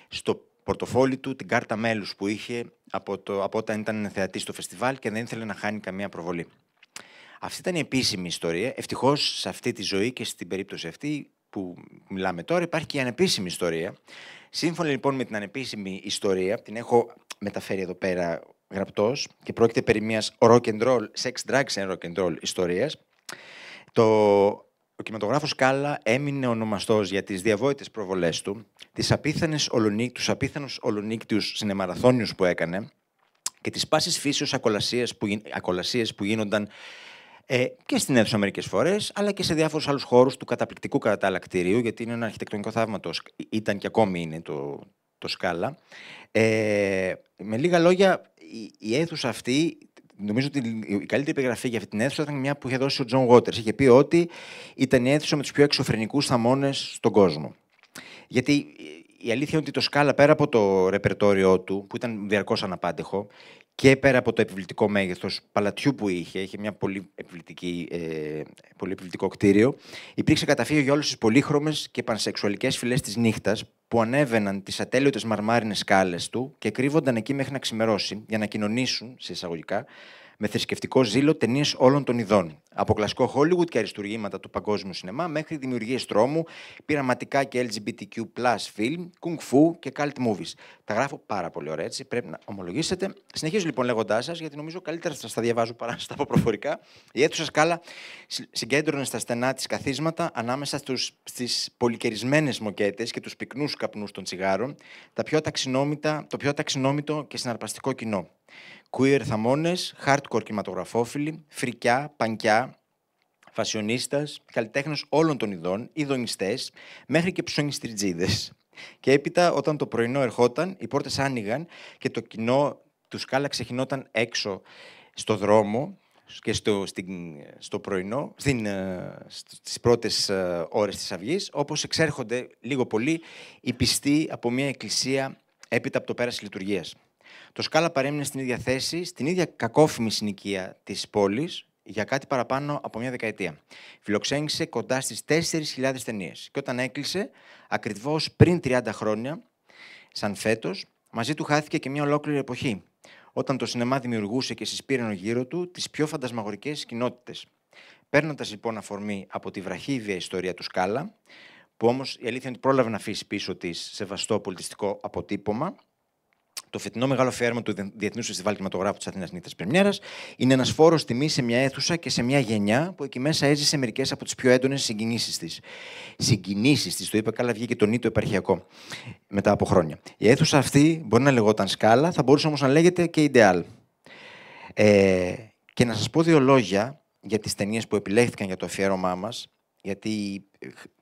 στο πορτοφόλι του την κάρτα μέλους που είχε από όταν ήταν θεατής στο φεστιβάλ και δεν ήθελε να χάνει καμία προβολή. Αυτή ήταν η επίσημη ιστορία. Ευτυχώς σε αυτή τη ζωή και στην περίπτωση αυτή που μιλάμε τώρα υπάρχει και η ανεπίσημη ιστορία. Σύμφωνα λοιπόν με την ανεπίσημη ιστορία, την έχω μεταφέρει εδώ πέρα γραπτός και πρόκειται περί μιας rock and roll, sex, drugs and rock and roll ιστορίας. Ο κινηματογράφος Σκάλα έμεινε ονομαστός για τις διαβόητες προβολές του, τους απίθανους ολονύκτιους συνεμαραθώνιους που έκανε και τις πάσης φύσεως ακολασίες που γίνονταν και στην αίθουσα μερικές φορές, αλλά και σε διάφορους άλλους χώρους του καταπληκτικού κατά άλλα κτηρίου, γιατί είναι ένα αρχιτεκτονικό θαύμα, ήταν και ακόμη είναι το Σκάλα. Με λίγα λόγια, η αίθουσα αυτή, νομίζω ότι η καλύτερη επιγραφή για αυτή την αίθουσα ήταν μια που είχε δώσει ο Τζον Waters. Είχε πει ότι ήταν η αίθουσα με τους πιο εξωφρενικούς θαμώνες στον κόσμο. Γιατί η αλήθεια είναι ότι το Σκάλα, πέρα από το ρεπερτόριό του, που ήταν διαρκώς αναπάντεχο, και πέρα από το επιβλητικό μέγεθος παλατιού που είχε μια πολύ επιβλητικό κτίριο, υπήρξε καταφύγιο για όλες τις πολύχρωμες και πανσεξουαλικές φυλές της νύχτας που ανέβαιναν τις ατέλειωτες μαρμάρινες σκάλες του και κρύβονταν εκεί μέχρι να ξημερώσει για να κοινωνήσουν, σε εισαγωγικά, με θρησκευτικό ζήλο ταινίες όλων των ειδών. Από κλασικό Hollywood και αριστουργήματα του παγκόσμιου σινεμά μέχρι δημιουργίες τρόμου, πειραματικά και LGBTQ+ film, kung fu και cult movies. Τα γράφω πάρα πολύ ωραία, έτσι, πρέπει να ομολογήσετε. Συνεχίζω λοιπόν λέγοντάς σας, γιατί νομίζω καλύτερα σας τα διαβάζω παρά να στα πω προφορικά. Η αίθουσα Σκάλα συγκέντρωνε στα στενά της καθίσματα, ανάμεσα στις πολυκαιρισμένες μοκέτες και τους πυκνούς καπνούς των τσιγάρων, το πιο ταξινόμητο και συναρπαστικό κοινό. Queer θαμώνες, hardcore κινηματογραφόφιλοι, φρικιά, πανκιά, φασιονίστας, καλλιτέχνες όλων των ειδών, ειδονιστές, μέχρι και ψωνιστριτζίδες. Και έπειτα, όταν το πρωινό ερχόταν, οι πόρτες άνοιγαν και το κοινό του Σκάλα ξεχυνόταν έξω στο δρόμο και στο πρωινό, στις πρώτες ώρες της αυγής, όπως εξέρχονται λίγο πολύ οι πιστοί από μια εκκλησία έπειτα από το πέρας λειτουργίας. Το Σκάλα παρέμεινε στην ίδια θέση, στην ίδια κακόφημη συνοικία της πόλης, για κάτι παραπάνω από μια δεκαετία. Φιλοξένησε κοντά στις 4.000 ταινίες. Και όταν έκλεισε, ακριβώς πριν 30 χρόνια, σαν φέτος, μαζί του χάθηκε και μια ολόκληρη εποχή, όταν το σινεμά δημιουργούσε και συσπήραινε γύρω του τις πιο φαντασμαγορικές κοινότητες. Παίρνοντας λοιπόν αφορμή από τη βραχύβια ιστορία του Σκάλα, που όμως η αλήθεια είναι ότι πρόλαβε να αφήσει πίσω της σεβαστό πολιτιστικό αποτύπωμα, το φετινό μεγάλο αφιέρωμα του Διεθνούς Φεστιβάλ Κινηματογράφου της Αθήνας Νύχτες Πρεμιέρας είναι ένας φόρος τιμής σε μια αίθουσα και σε μια γενιά που εκεί μέσα έζησε μερικές από τις πιο έντονες συγκινήσεις της. Συγκινήσεις της, το είπε καλά, βγήκε το νήτο επαρχιακό μετά από χρόνια. Η αίθουσα αυτή μπορεί να λεγόταν Σκάλα, θα μπορούσε όμως να λέγεται και Ιντεάλ. Και να σας πω δύο λόγια για τις ταινίες που επιλέχθηκαν για το αφιέρωμά μας, γιατί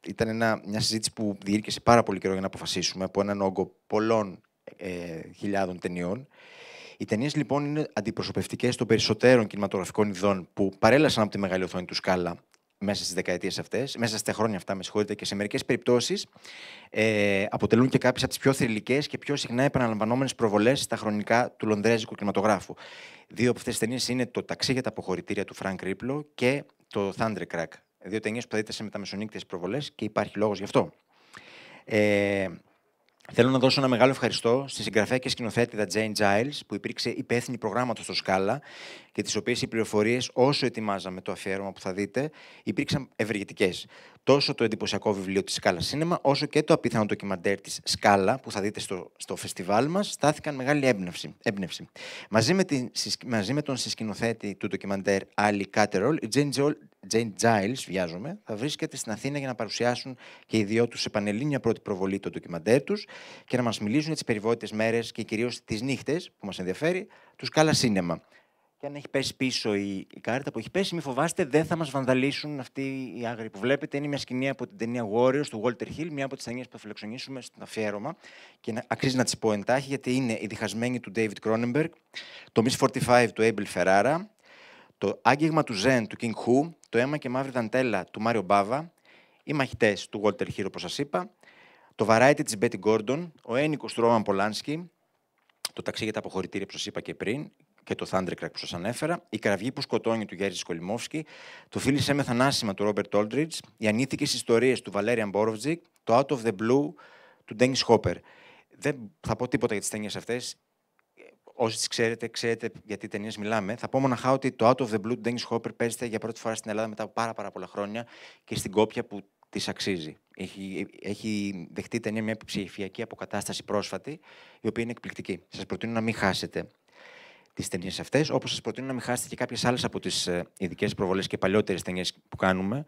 ήταν μια συζήτηση που διήρκεσε πάρα πολύ καιρό για να αποφασίσουμε από έναν όγκο πολλών χιλιάδων ταινιών. Οι ταινίες λοιπόν είναι αντιπροσωπευτικές των περισσότερων κινηματογραφικών ειδών που παρέλασαν από τη μεγάλη οθόνη του Σκάλα μέσα στις δεκαετίες αυτές, μέσα στα χρόνια αυτά, με συγχωρείτε, και σε μερικές περιπτώσεις αποτελούν και κάποιες από τις πιο θρυλικές και πιο συχνά επαναλαμβανόμενες προβολές στα χρονικά του λονδρέζικου κινηματογράφου. Δύο από αυτές τις ταινίες είναι το Ταξί για τα αποχωρητήρια του Φρανκ Ρίπλο και το Thundercrack. Δύο ταινίες που θα δείτε σε μεταμεσονύκτιες προβολές και υπάρχει λόγος γι' αυτό. Θέλω να δώσω ένα μεγάλο ευχαριστώ στη συγγραφέα και σκηνοθέτηδα Jane Giles, που υπήρξε υπεύθυνη προγράμματος στο Σκάλα και τις οποίες οι πληροφορίες, όσο ετοιμάζαμε το αφιέρωμα που θα δείτε, υπήρξαν ευεργετικές. Τόσο το εντυπωσιακό βιβλίο της Σκάλα Σίνεμα, όσο και το απίθανο ντοκιμαντέρ της Σκάλα, που θα δείτε στο φεστιβάλ μας, στάθηκαν μεγάλη έμπνευση. Μαζί με τον συσκηνοθέτη του ντοκιμαντέρ Άλλη Κάτερολ, η Jane Giles, θα βρίσκεται στην Αθήνα για να παρουσιάσουν και οι δυο τους σε πανελλήνια πρώτη προβολή το ντοκιμαντέρ τους και να μας μιλήσουν για τις περιβόητες μέρες και κυρίως τις νύχτες, που μας ενδιαφέρει, του Σκάλα Σίνεμα. Και αν έχει πέσει πίσω η κάρτα που έχει πέσει, μην φοβάστε, δεν θα μας βανδαλίσουν αυτοί οι άγριοι που βλέπετε. Είναι μια σκηνή από την ταινία Warriors του Walter Hill, μια από τις ταινίες που θα φιλοξενήσουμε στο αφιέρωμα. Και αξίζει να τις πω εντάχει, γιατί είναι η διχασμένη του David Cronenberg, το Miss 45 του Abel Ferrara, το Άγγιγμα του Zen του King Hu, το Αίμα και Μαύρη Δαντέλα του Μάριο Μπάβα, οι Μαχητές του Walter Hill, όπως σας είπα, το Variety της Betty Gordon, ο Ένικος του Ρόμαν Πολάνσκι, το Ταξί για τα αποχωρητήρια που σας είπα και πριν, και το Thundercrack που σας ανέφερα, η κραυγή που σκοτώνει του Γιέρζη Σκολιμόφσκι, το φίλησέ με θανάσιμα του Ρόμπερτ Όλτριτζ, οι ανήθικες ιστορίες του Βαλέριαν Μπόροβτζικ, το Out of the Blue του Ντένις Χόπερ. Δεν θα πω τίποτα για τις ταινίες αυτές. Όσοι τις ξέρετε γιατί ταινίες μιλάμε. Θα πω μοναχά ότι το Out of the Blue του Ντένις Χόπερ παίζεται για πρώτη φορά στην Ελλάδα μετά από πάρα πολλά χρόνια και στην κόπια που της αξίζει. Έχει δεχτεί ταινία μια ψηφιακή αποκατάσταση πρόσφατη, η οποία είναι εκπληκτική. Σας προτείνω να μην χάσετε τις ταινίες αυτές, όπως σας προτείνω να μην χάσετε και κάποιες άλλες από τις ειδικές προβολές και παλιότερες ταινίες που κάνουμε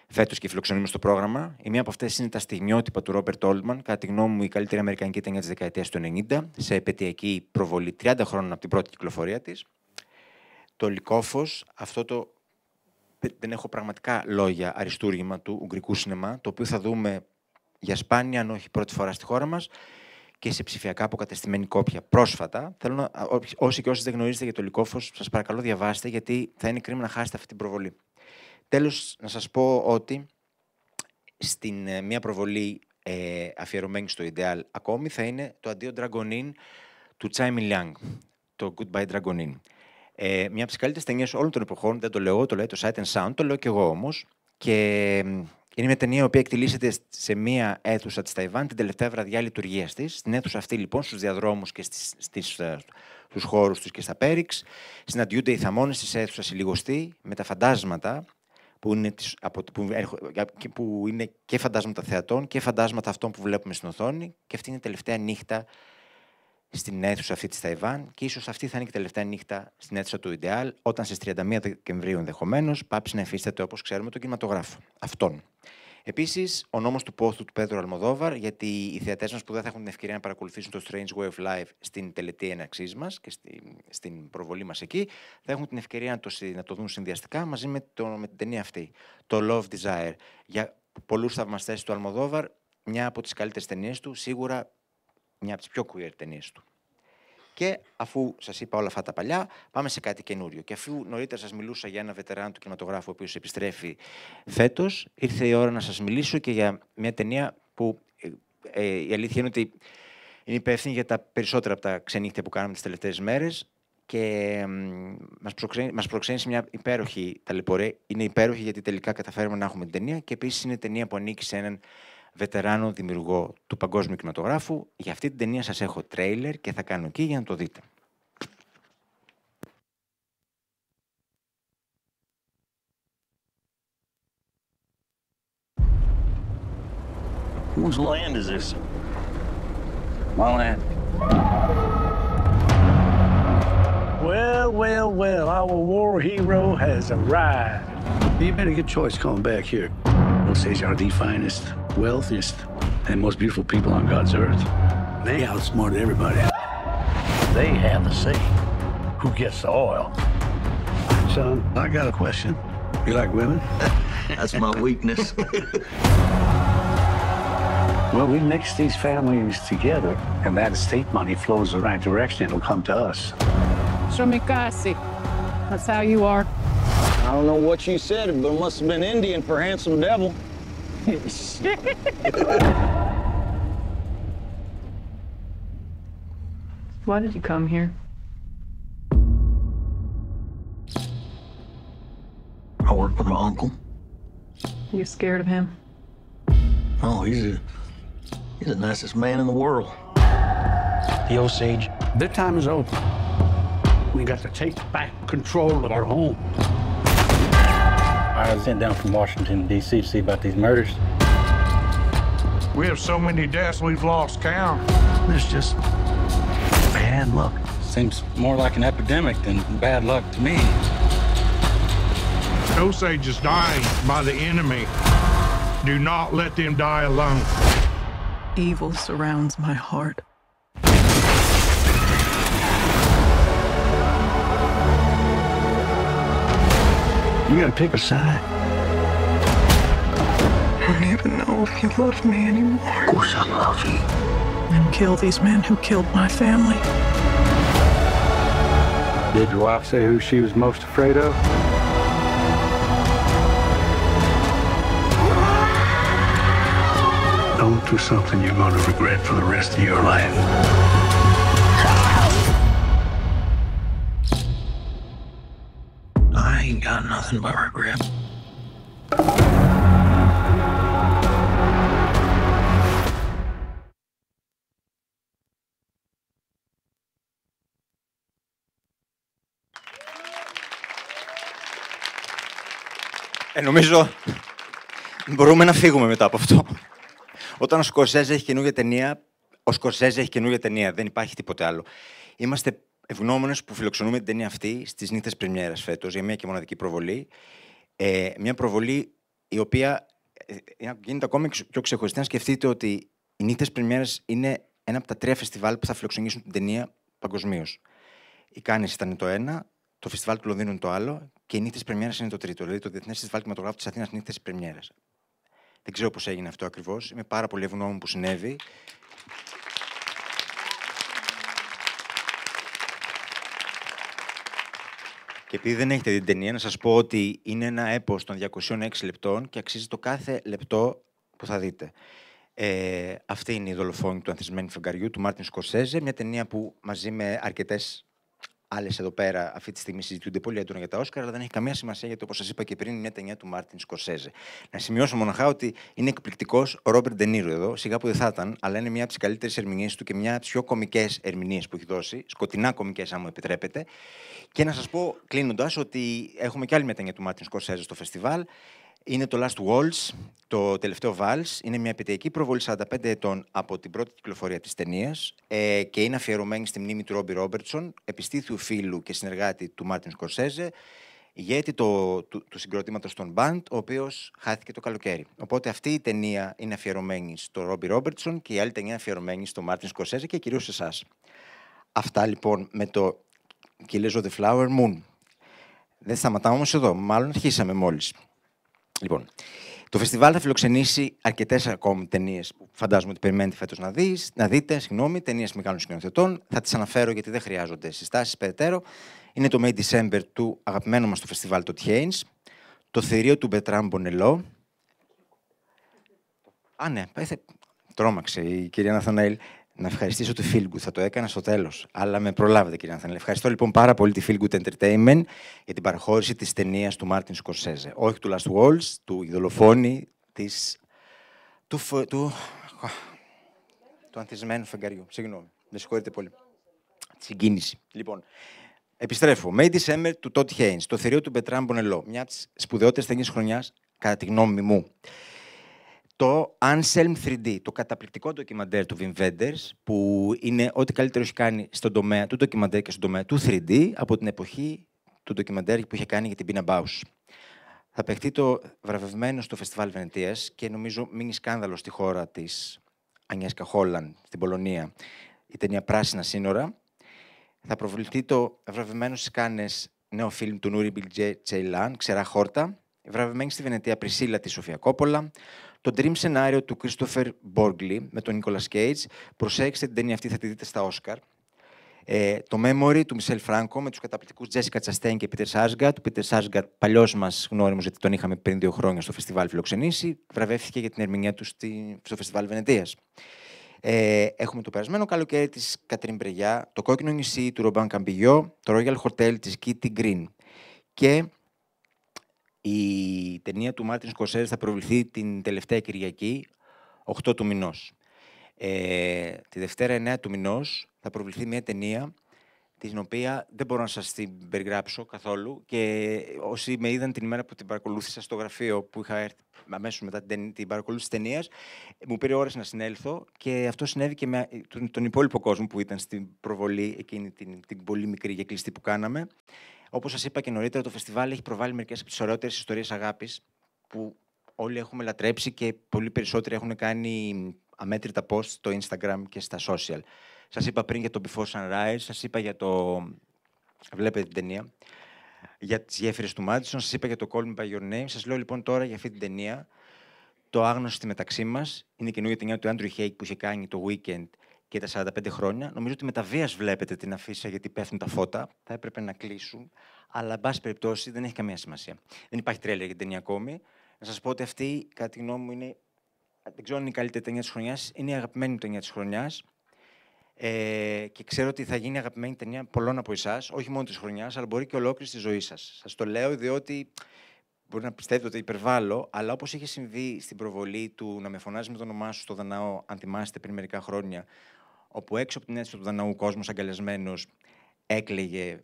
φέτος και φιλοξενούμε στο πρόγραμμα. Η μία από αυτές είναι τα στιγμιότυπα του Ρόμπερτ Όλτμαν, κατά τη γνώμη μου η καλύτερη αμερικανική ταινία της δεκαετίας του 90, σε επαιτειακή προβολή 30 χρόνων από την πρώτη κυκλοφορία της. Το Λυκόφως, αυτό το δεν έχω πραγματικά λόγια αριστούργημα του ουγγρικού σινεμά, το οποίο θα δούμε για σπάνια, αν όχι πρώτη φορά στη χώρα μας, και σε ψηφιακά αποκατεστημένη κόπια πρόσφατα. Όσοι και όσοι δεν γνωρίζετε για το Λυκόφως, σας παρακαλώ διαβάστε, γιατί θα είναι κρίμα να χάσετε αυτή την προβολή. Τέλος, να σας πω ότι στην μία προβολή αφιερωμένη στο Ιντεάλ ακόμη θα είναι το Αντίο Dragonin του Τσάι Μιλιάνγκ, το Goodbye Dragonin. Μια από τις καλύτερες ταινίες όλων των εποχών, δεν το λέω, το λέει το Sight and Sound, το λέω κι εγώ όμως. Και είναι μια ταινία η οποία εκτελήσεται σε μια αίθουσα της Ταϊβάν την τελευταία βραδιά λειτουργίας της. Στην αίθουσα αυτή, λοιπόν, στους διαδρόμους και στους χώρους τους και στα πέριξ, συναντιούνται οι θαμώνες της αίθουσας, οι λιγοστοί, με τα φαντάσματα που είναι και φαντάσματα θεατών και φαντάσματα αυτών που βλέπουμε στην οθόνη. Και αυτή είναι η τελευταία νύχτα στην αίθουσα αυτή της Ταϊβάν, και ίσως αυτή θα είναι και η τελευταία νύχτα στην αίθουσα του Ιντεάλ, όταν στις 31 Δεκεμβρίου ενδεχομένως πάψει να υφίσταται, όπως ξέρουμε, τον κινηματογράφο αυτόν. Επίσης, ο νόμος του πόθου του Πέδρο Αλμοδόβαρ, γιατί οι θεατές μας που δεν θα έχουν την ευκαιρία να παρακολουθήσουν το Strange Way of Life στην τελετή έναρξής μας και στην προβολή μας εκεί, θα έχουν την ευκαιρία να το δουν συνδυαστικά μαζί με την ταινία αυτή, το Love Desire. Για πολλούς θαυμαστές του Αλμοδόβαρ, μια από τις καλύτερες ταινίες του, σίγουρα μια από τις πιο queer ταινίες του. Και αφού σας είπα όλα αυτά τα παλιά, πάμε σε κάτι καινούριο. Και αφού νωρίτερα σας μιλούσα για ένα βετεράνο του κινηματογράφου, ο οποίος επιστρέφει φέτος, ήρθε η ώρα να σας μιλήσω και για μια ταινία που η αλήθεια είναι ότι είναι υπεύθυνη για τα περισσότερα από τα ξενύχτια που κάναμε τις τελευταίες μέρες και μας προξένει σε μια υπέροχη ταλαιπωρία. Είναι υπέροχη γιατί τελικά καταφέρουμε να έχουμε την ταινία, και επίσης είναι ταινία που ανήκει σε έναν βετεράνο δημιουργό του παγκόσμιου κινηματογράφου. Για αυτή την ταινία σας έχω τρέιλερ και θα κάνω εκεί για να το δείτε. Whose land is this? My land. Well, our war hero has arrived. You made a good choice coming back here. Osage are the finest, wealthiest, and most beautiful people on God's earth. They outsmarted everybody. They have the say who gets the oil. Son, I got a question. You like women? That's my weakness. Well, we mix these families together, and that estate money flows the right direction. It'll come to us. Shomikasi. That's how you are. I don't know what you said, but it must have been Indian for handsome devil. Why did you come here? I work with my uncle. You scared of him? Oh, he's the nicest man in the world. The Osage, their time is over. We got to take back control of our home. I was sent down from Washington, D.C. to see about these murders. We have so many deaths, we've lost count. There's just bad luck. Seems more like an epidemic than bad luck to me. Osage is dying by the enemy. Do not let them die alone. Evil surrounds my heart. You gotta pick a side. I don't even know if you love me anymore. Of course I love you. And kill these men who killed my family. Did your wife say who she was most afraid of? Don't do something you're gonna regret for the rest of your life. ain't got nothing but regret. Νομίζω μπορούμε να φύγουμε μετά από αυτό. Όταν ο Σκορσέζε έχει καινούργια ταινία, ο Σκορσέζε έχει καινούργια ταινία. Δεν υπάρχει τίποτε άλλο. Είμαστε ευγνώμονες που φιλοξενούμε την ταινία αυτή στις νύχτες πρεμιέρας φέτος για μια και μοναδική προβολή. Μια προβολή η οποία γίνεται ακόμη πιο ξεχωριστή. Να σκεφτείτε ότι οι νύχτες πρεμιέρας είναι ένα από τα 3 φεστιβάλ που θα φιλοξενήσουν την ταινία παγκοσμίως. Η Κάνες ήταν το ένα, το φεστιβάλ του Λονδίνου είναι το άλλο και οι νύχτες πρεμιέρας είναι το τρίτο. Δηλαδή το Διεθνές Φεστιβάλ Κινηματογράφου της Αθήνας νύχτες πρεμιέρας. Δεν ξέρω πώς έγινε αυτό ακριβώς. Είμαι πάρα πολύ ευγνώμων που συνέβη. Και επειδή δεν έχετε δει την ταινία, να σας πω ότι είναι ένα έπος των 206 λεπτών και αξίζει το κάθε λεπτό που θα δείτε. Αυτή είναι η δολοφόνη του ανθισμένου φεγγαριού του Μάρτιν Σκορσέζε, μια ταινία που μαζί με αρκετές άλλες εδώ πέρα αυτή τη στιγμή συζητούνται πολύ έντονα για τα Όσκαρ, αλλά δεν έχει καμία σημασία γιατί, όπως σας είπα και πριν, είναι μια ταινία του Μάρτιν Σκορσέζε. Να σημειώσω μοναχά ότι είναι εκπληκτικός ο Ρόμπερτ Ντενίρο εδώ, σιγά που δεν θα ήταν, αλλά είναι μια από τις καλύτερες ερμηνείες του και μια από τις πιο κωμικές ερμηνείες που έχει δώσει, σκοτεινά κωμικές, αν μου επιτρέπετε. Και να σας πω, κλείνοντας, ότι έχουμε και άλλη μια ταινία του Μάρτιν Σκορσέζε στο φεστιβάλ. Είναι το Last Waltz, το τελευταίο βάλς. Είναι μια επιτεϊκή προβολή 45 ετών από την πρώτη κυκλοφορία της ταινίας και είναι αφιερωμένη στη μνήμη του Ρόμπι Ρόμπερτσον, επιστήθιου φίλου και συνεργάτη του Μάρτιν Σκορσέζε, ηγέτη του συγκροτήματος των Band, ο οποίος χάθηκε το καλοκαίρι. Οπότε αυτή η ταινία είναι αφιερωμένη στο Ρόμπι Ρόμπερτσον και η άλλη ταινία αφιερωμένη στο Μάρτιν Σκορσέζε και κυρίως σε εσάς. Αυτά λοιπόν με το Killers of the Flower Moon. Δεν σταματάμε όμως εδώ, μάλλον αρχίσαμε μόλις. Λοιπόν, το φεστιβάλ θα φιλοξενήσει αρκετές ακόμη ταινίες που φαντάζομαι ότι περιμένετε φέτος να δείτε, ταινίες μεγάλων σκηνοθετών. Θα τις αναφέρω γιατί δεν χρειάζονται συστάσεις περαιτέρω. Είναι το May December του αγαπημένου μας του φεστιβάλ το Thames, το θηρίο του Μπετράμ Μπονελό. Ναι, τρόμαξε η κυρία Ναθαναήλ. Να ευχαριστήσω τη Feelgood, θα το έκανα στο τέλος. Αλλά με προλάβετε, κύριε Ναθαναήλ. Ευχαριστώ λοιπόν πάρα πολύ τη Feelgood Entertainment για την παραχώρηση της ταινίας του Μάρτιν Σκορσέζε. Όχι του Last Waltz, του η δολοφόνη του ανθισμένου φεγγαριού. Συγγνώμη, με συγχωρείτε πολύ. Συγκίνηση. Λοιπόν, επιστρέφω. May December του Todd Haynes, το θηρίο του Μπετράμ Μπονελό. Μια από τις σπουδαιότερες ταινίες χρονιάς, κατά τη γνώμη μου. Το Anselm 3D, το καταπληκτικό ντοκιμαντέρ του Wim Wenders, που είναι ό,τι καλύτερο έχει κάνει στον τομέα του ντοκιμαντέρ και στον τομέα του 3D από την εποχή του ντοκιμαντέρ που είχε κάνει για την Πίνα Μπάους. Θα παιχτεί το βραβευμένο στο Φεστιβάλ Βενετίας και νομίζω μείνει σκάνδαλο στη χώρα της Ανιέσκα Χόλαν, στην Πολωνία, η ταινία Πράσινα Σύνορα. Θα προβληθεί το βραβευμένο στις Κάνες νέο φιλμ του Νούρι Μπιλτζέ Τσέιλαν, Ξερά Χόρτα, βραβευμένη στη Βενετία Πρισίλα τη Σοφία Κόπολα. Το Dream Scenario του Christopher Borgli με τον Nicolas Cage. Προσέξτε την ταινία αυτή, θα τη δείτε στα Όσκαρ. Το Memory του Michel Franco με τους καταπληκτικούς Jessica Chastain και Peter Sarsgaard. Ο Peter Sarsgaard, παλιός μας γνώριμος, γιατί τον είχαμε πριν 2 χρόνια στο φεστιβάλ φιλοξενήσει, βραβεύτηκε για την ερμηνεία του στο φεστιβάλ Βενετίας. Έχουμε το περασμένο καλοκαίρι της Κατρίν Μπρεγιά, το Κόκκινο νησί του Ρομπάν Καμπιγιό, το Royal Hotel της Kitty Green. Και η ταινία του Μάρτιν Σκορσέζε θα προβληθεί την τελευταία Κυριακή, 8 του μηνός. Τη Δευτέρα 9 του μηνός θα προβληθεί μια ταινία την οποία δεν μπορώ να σας την περιγράψω καθόλου και όσοι με είδαν την ημέρα που την παρακολούθησα στο γραφείο που είχα έρθει αμέσως μετά την παρακολούθηση της ταινίας, μου πήρε ώρες να συνέλθω και αυτό συνέβη και με τον υπόλοιπο κόσμο που ήταν στην προβολή εκείνη την πολύ μικρή και κλειστή που κάναμε. Όπως σας είπα και νωρίτερα, το φεστιβάλ έχει προβάλει μερικές από τις ωραιότερες ιστορίες αγάπης που όλοι έχουμε λατρέψει και πολύ περισσότεροι έχουν κάνει αμέτρητα post στο Instagram και στα social. Σας είπα πριν για το Before Sunrise, σας είπα για το... Βλέπετε την ταινία. Για τις γέφυρες του Μάντισον, σας είπα για το Call Me By Your Name. Σας λέω λοιπόν τώρα για αυτή την ταινία. Το Άγνωστη μεταξύ μας. Είναι η καινούργια ταινία του Andrew Haig που είχε κάνει το Weekend και τα 45 χρόνια. Νομίζω ότι με τα βίας βλέπετε την αφίσα γιατί πέφτουν τα φώτα. Θα έπρεπε να κλείσουν. Αλλά, εν πάση περιπτώσει, δεν έχει καμία σημασία. Δεν υπάρχει τρέλερ για την ταινία ακόμη. Να σας πω ότι αυτή, κατά τη γνώμη μου, είναι. Δεν ξέρω αν είναι η καλύτερη ταινία της χρονιάς. Είναι η αγαπημένη μου ταινία της χρονιάς. Και ξέρω ότι θα γίνει αγαπημένη ταινία πολλών από εσάς, όχι μόνο της χρονιάς, αλλά μπορεί και ολόκληρης της ζωής σας. Σας το λέω διότι μπορεί να πιστεύετε ότι υπερβάλλω, αλλά όπως είχε συμβεί στην προβολή του να με φωνάζει με το όνομά σου στο Δαναό, αν θυμάστε πριν μερικά χρόνια, όπου έξω από την αίθουσα του Δαναού ο κόσμος αγκαλιασμένος έκλαιγε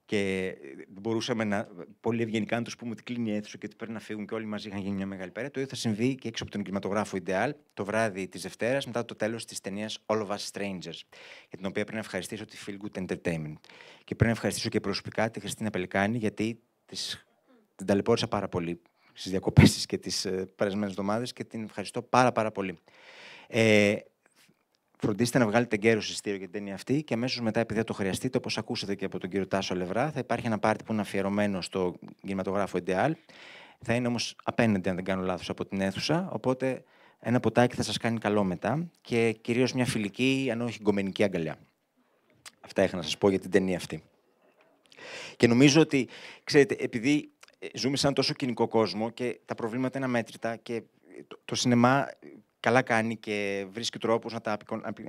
και μπορούσαμε πολύ ευγενικά να τους πούμε ότι κλείνει η αίθουσα και ότι πρέπει να φύγουν και όλοι μαζί είχαν γίνει μια μεγάλη πέρα. Το ίδιο θα συμβεί και έξω από τον κινηματογράφο Ιντεάλ το βράδυ της Δευτέρας, μετά το τέλος της ταινίας All of Us Strangers, για την οποία πρέπει να ευχαριστήσω τη Feel Good Entertainment. Και πρέπει να ευχαριστήσω και προσωπικά τη Χριστίνα Πελικάνη, γιατί την ταλαιπώρησα πάρα πολύ στις διακοπές της και τις περασμένες εβδομάδες και την ευχαριστώ πάρα πολύ. Φροντίστε να βγάλετε εγκαίρως εισιτήριο για την ταινία αυτή και αμέσως μετά, επειδή θα το χρειαστείτε, όπως ακούσατε και από τον κύριο Τάσο Λευρά, θα υπάρχει ένα πάρτι που είναι αφιερωμένο στο κινηματογράφο Ιντεάλ. Θα είναι όμως απέναντι, αν δεν κάνω λάθος, από την αίθουσα. Οπότε ένα ποτάκι θα σας κάνει καλό μετά και κυρίως μια φιλική, αν όχι γκομενική αγκαλιά. Αυτά είχα να σας πω για την ταινία αυτή. Και νομίζω ότι, ξέρετε, επειδή ζούμε σε έναν τόσο κοινικό κόσμο και τα προβλήματα είναι αμέτρητα και το σινεμά καλά κάνει και βρίσκει τρόπους να τα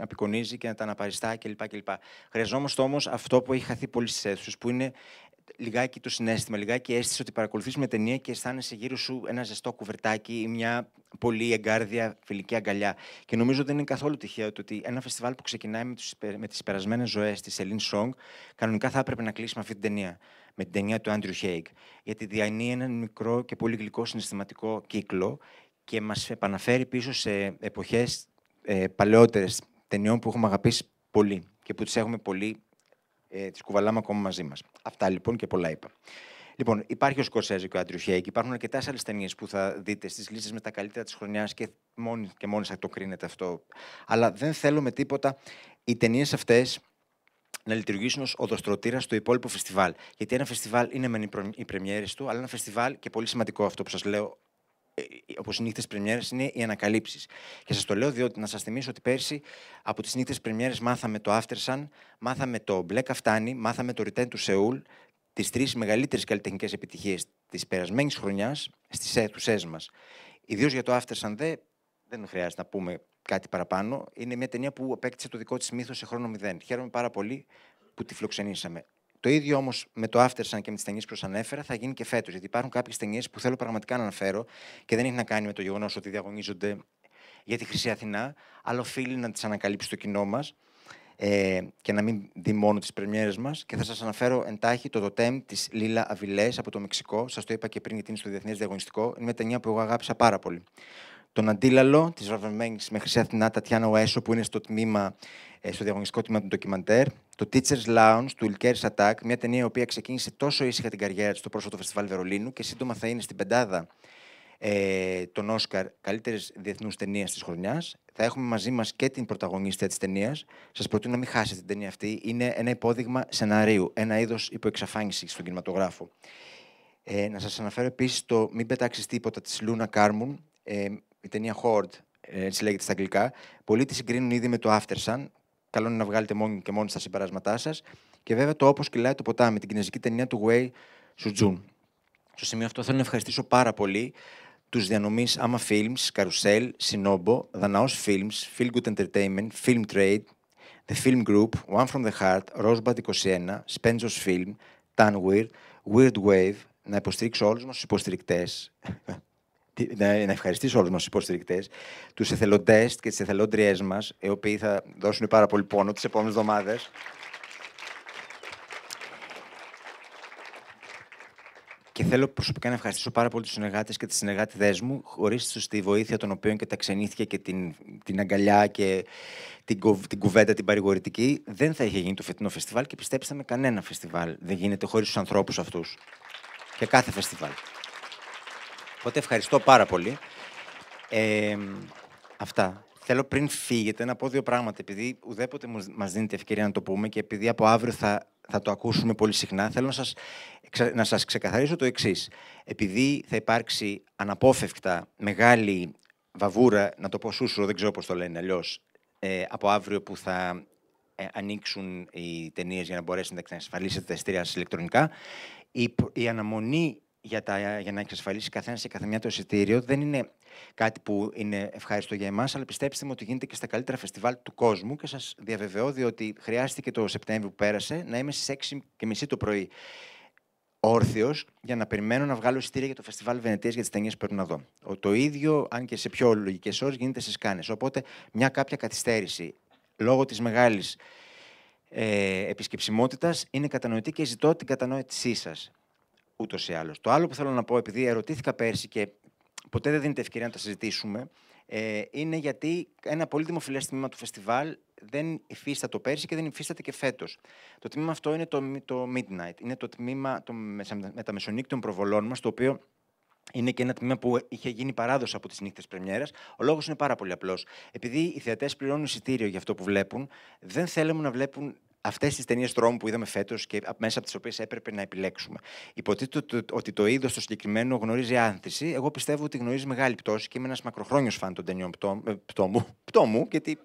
απεικονίζει και να τα αναπαριστά κλπ. Χρειαζόμαστε όμως αυτό που έχει χαθεί πολύ στις αίθουσες, που είναι λιγάκι το συναίσθημα, λιγάκι η αίσθηση ότι παρακολουθείς μια ταινία και αισθάνεσαι γύρω σου ένα ζεστό κουβερτάκι ή μια πολύ εγκάρδια φιλική αγκαλιά. Και νομίζω δεν είναι καθόλου τυχαίο το ότι ένα φεστιβάλ που ξεκινάει με τις περασμένες ζωές της Celine Song, κανονικά θα έπρεπε να κλείσει με αυτή την ταινία. Με την ταινία του Andrew Haigh. Γιατί διανύει έναν μικρό και πολύ γλυκό συναισθηματικό κύκλο και μας επαναφέρει πίσω σε εποχές παλαιότερες ταινιών που έχουμε αγαπήσει πολύ και που τις έχουμε πολύ, τις κουβαλάμε ακόμα μαζί μας. Αυτά λοιπόν και πολλά είπα. Λοιπόν, υπάρχει ο Σκορσέζε και ο Άντριου Χέικ. Υπάρχουν αρκετές άλλες ταινίες που θα δείτε στις λίστες με τα καλύτερα της χρονιάς και μόνοι θα το κρίνετε αυτό. Αλλά δεν θέλω με τίποτα οι ταινίες αυτές να λειτουργήσουν ως οδοστρωτήρα στο υπόλοιπο φεστιβάλ. Γιατί ένα φεστιβάλ είναι μεν οι πρεμιέρες του, αλλά ένα φεστιβάλ, και πολύ σημαντικό αυτό που σας λέω, όπως οι νύχτες πρεμιέρες, είναι οι ανακαλύψεις. Και σας το λέω διότι να σας θυμίσω ότι πέρσι από τις νύχτες πρεμιέρες μάθαμε το After Sun, μάθαμε το Μπλε Καφτάνι, μάθαμε το Return to Seoul, τις τρεις μεγαλύτερες καλλιτεχνικές επιτυχίες της περασμένης χρονιάς στις αίθουσές μας. Ιδίως για το After Sun δεν χρειάζεται να πούμε κάτι παραπάνω. Είναι μια ταινία που απέκτησε το δικό της μύθο σε χρόνο 0. Χαίρομαι πάρα πολύ που τη φιλοξενήσαμε. Το ίδιο όμως με το After Sun και με τις ταινίες που σας ανέφερα θα γίνει και φέτος. Γιατί υπάρχουν κάποιες ταινίες που θέλω πραγματικά να αναφέρω και δεν έχει να κάνει με το γεγονός ότι διαγωνίζονται για τη Χρυσή Αθηνά, αλλά οφείλει να τις ανακαλύψει το κοινό μας και να μην δει μόνο τις πρεμιέρες μας. Και θα σας αναφέρω εντάχει το Totem της Λίλα Αβιλές από το Μεξικό. Σας το είπα και πριν, γιατί είναι στο Διεθνές Διαγωνιστικό. Είναι μια ταινία που εγώ αγάπησα πάρα πολύ. Τον Αντίλαλο της βραβευμένης με Χρυσή Αθηνά Τατιάνα Οέσο, που είναι στο διαγωνιστικό τμήμα του ντοκιμαντέρ. Το Teacher's Lounge του Ιλκέρης Ατάκ, μια ταινία η οποία ξεκίνησε τόσο ήσυχα την καριέρα της στο πρόσφατο φεστιβάλ Βερολίνου και σύντομα θα είναι στην πεντάδα των Όσκαρ καλύτερης διεθνούς ταινίας της χρονιάς. Θα έχουμε μαζί μας και την πρωταγωνίστρια της ταινίας. Σας προτείνω να μην χάσετε την ταινία αυτή. Είναι ένα υπόδειγμα σεναρίου, ένα είδος υποεξαφάνισης στον κινηματογράφο. Να σας αναφέρω επίσης το Μην πετάξεις τίποτα της Λούνα Κάρμουν. Η ταινία Horde, έτσι λέγεται στα αγγλικά. Πολλοί τη συγκρίνουν ήδη με το After Sun. Καλό είναι να βγάλετε μόνοι και μόνοι στα συμπεράσματά σας. Και βέβαια το Όπως κυλάει το ποτάμι, την κινέζικη ταινία του Wei Suzhun. Στο σημείο αυτό θέλω να ευχαριστήσω πάρα πολύ τους διανομείς Ama Films, Carousel, Sinobo, Danaos Films, Feel Good Entertainment, Film Trade, The Film Group, One from the Heart, Rosebud 21, Spencer's Film, Tanweir, Weird Wave. Να υποστηρίξω όλους μας τους υποστηρικτές. Να ευχαριστήσω όλους μας τους υποστηρικτές, τους εθελοντές και τις εθελόντριές μας, οι οποίοι θα δώσουν πάρα πολύ πόνο τις επόμενες εβδομάδες. Και θέλω προσωπικά να ευχαριστήσω πάρα πολύ τους συνεργάτες και τις συνεργάτηδές μου, χωρίς τη βοήθεια των οποίων και τα ξενύχια και την αγκαλιά και την κουβέντα την παρηγορητική, δεν θα είχε γίνει το φετινό φεστιβάλ και πιστέψτε με, κανένα φεστιβάλ δεν γίνεται χωρίς τους ανθρώπους αυτούς. Και κάθε φεστιβάλ. Οπότε ευχαριστώ πάρα πολύ. Αυτά. Θέλω πριν φύγετε να πω δύο πράγματα, επειδή ουδέποτε μας δίνετε ευκαιρία να το πούμε και επειδή από αύριο θα το ακούσουμε πολύ συχνά, θέλω να σας ξεκαθαρίσω το εξής. Επειδή θα υπάρξει αναπόφευκτα μεγάλη βαβούρα, να το πω σούσουρο, δεν ξέρω πώς το λένε αλλιώς, από αύριο που θα ανοίξουν οι ταινίες για να μπορέσετε να εξασφαλίσετε τα εισιτήρια σας ηλεκτρονικά, η αναμονή για να εξασφαλίσει καθένας και καθεμιά το εισιτήριο δεν είναι κάτι που είναι ευχάριστο για εμάς, αλλά πιστέψτε με ότι γίνεται και στα καλύτερα φεστιβάλ του κόσμου και σας διαβεβαιώ, διότι χρειάστηκε το Σεπτέμβριο που πέρασε να είμαι στις 6:30 το πρωί όρθιος για να περιμένω να βγάλω εισιτήρια για το φεστιβάλ Βενετίας για τις ταινίες που πρέπει να δω. Το ίδιο, αν και σε πιο λογικές ώρες, γίνεται στις Κάνες. Οπότε μια κάποια καθυστέρηση λόγω της μεγάλης επισκεψιμότητας είναι κατανοητή και ζητώ την κατανόησή σας. Ούτως ή άλλως. Το άλλο που θέλω να πω, επειδή ερωτήθηκα πέρσι και ποτέ δεν δίνεται ευκαιρία να τα συζητήσουμε, είναι γιατί ένα πολύ δημοφιλές τμήμα του φεστιβάλ δεν υφίστατο πέρσι και δεν υφίσταται και φέτος. Το τμήμα αυτό είναι το Midnight. Είναι το τμήμα με τα μεσονύκτων προβολών μας, το οποίο είναι και ένα τμήμα που είχε γίνει παράδοση από τις νύχτες πρεμιέρας. Ο λόγος είναι πάρα πολύ απλός. Επειδή οι θεατές πληρώνουν εισιτήριο για αυτό που βλέπουν, δεν θέλουμε να βλέπουν αυτές τις ταινίες τρόμου που είδαμε φέτος και μέσα από τις οποίες έπρεπε να επιλέξουμε. Υποτίθεται ότι το είδος το συγκεκριμένο γνωρίζει άνθηση. Εγώ πιστεύω ότι γνωρίζει μεγάλη πτώση και είμαι ένας μακροχρόνιος φαν των ταινιών πτώμου, γιατί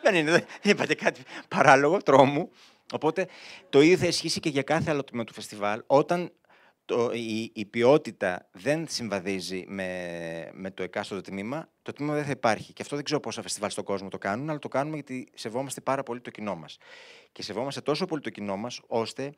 δεν είπατε κάτι παράλογο, τρόμου. Οπότε το ίδιο θα ισχύσει και για κάθε άλλο τμήμα του φεστιβάλ. Όταν η ποιότητα δεν συμβαδίζει με το εκάστοτε τμήμα, το τμήμα δεν θα υπάρχει. Και αυτό δεν ξέρω πόσα φεστιβάλ στον κόσμο το κάνουν, αλλά το κάνουμε γιατί σεβόμαστε πάρα πολύ το κοινό μας. Και σεβόμαστε τόσο πολύ το κοινό μας, ώστε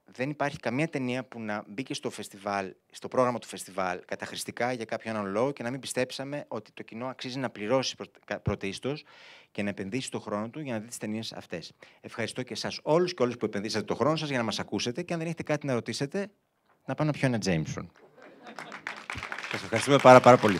δεν υπάρχει καμία ταινία που να μπήκε στο φεστιβάλ, στο πρόγραμμα του φεστιβάλ καταχρηστικά για κάποιον άλλον λόγο και να μην πιστέψαμε ότι το κοινό αξίζει να πληρώσει πρωτίστως και να επενδύσει τον χρόνο του για να δει τις ταινίες αυτές. Ευχαριστώ και εσάς όλους και όλες που επενδύσατε τον χρόνο σας για να μας ακούσετε και αν δεν έχετε κάτι να ρωτήσετε, να πάω να πιω ένα Jameson. Σας ευχαριστούμε πάρα πολύ.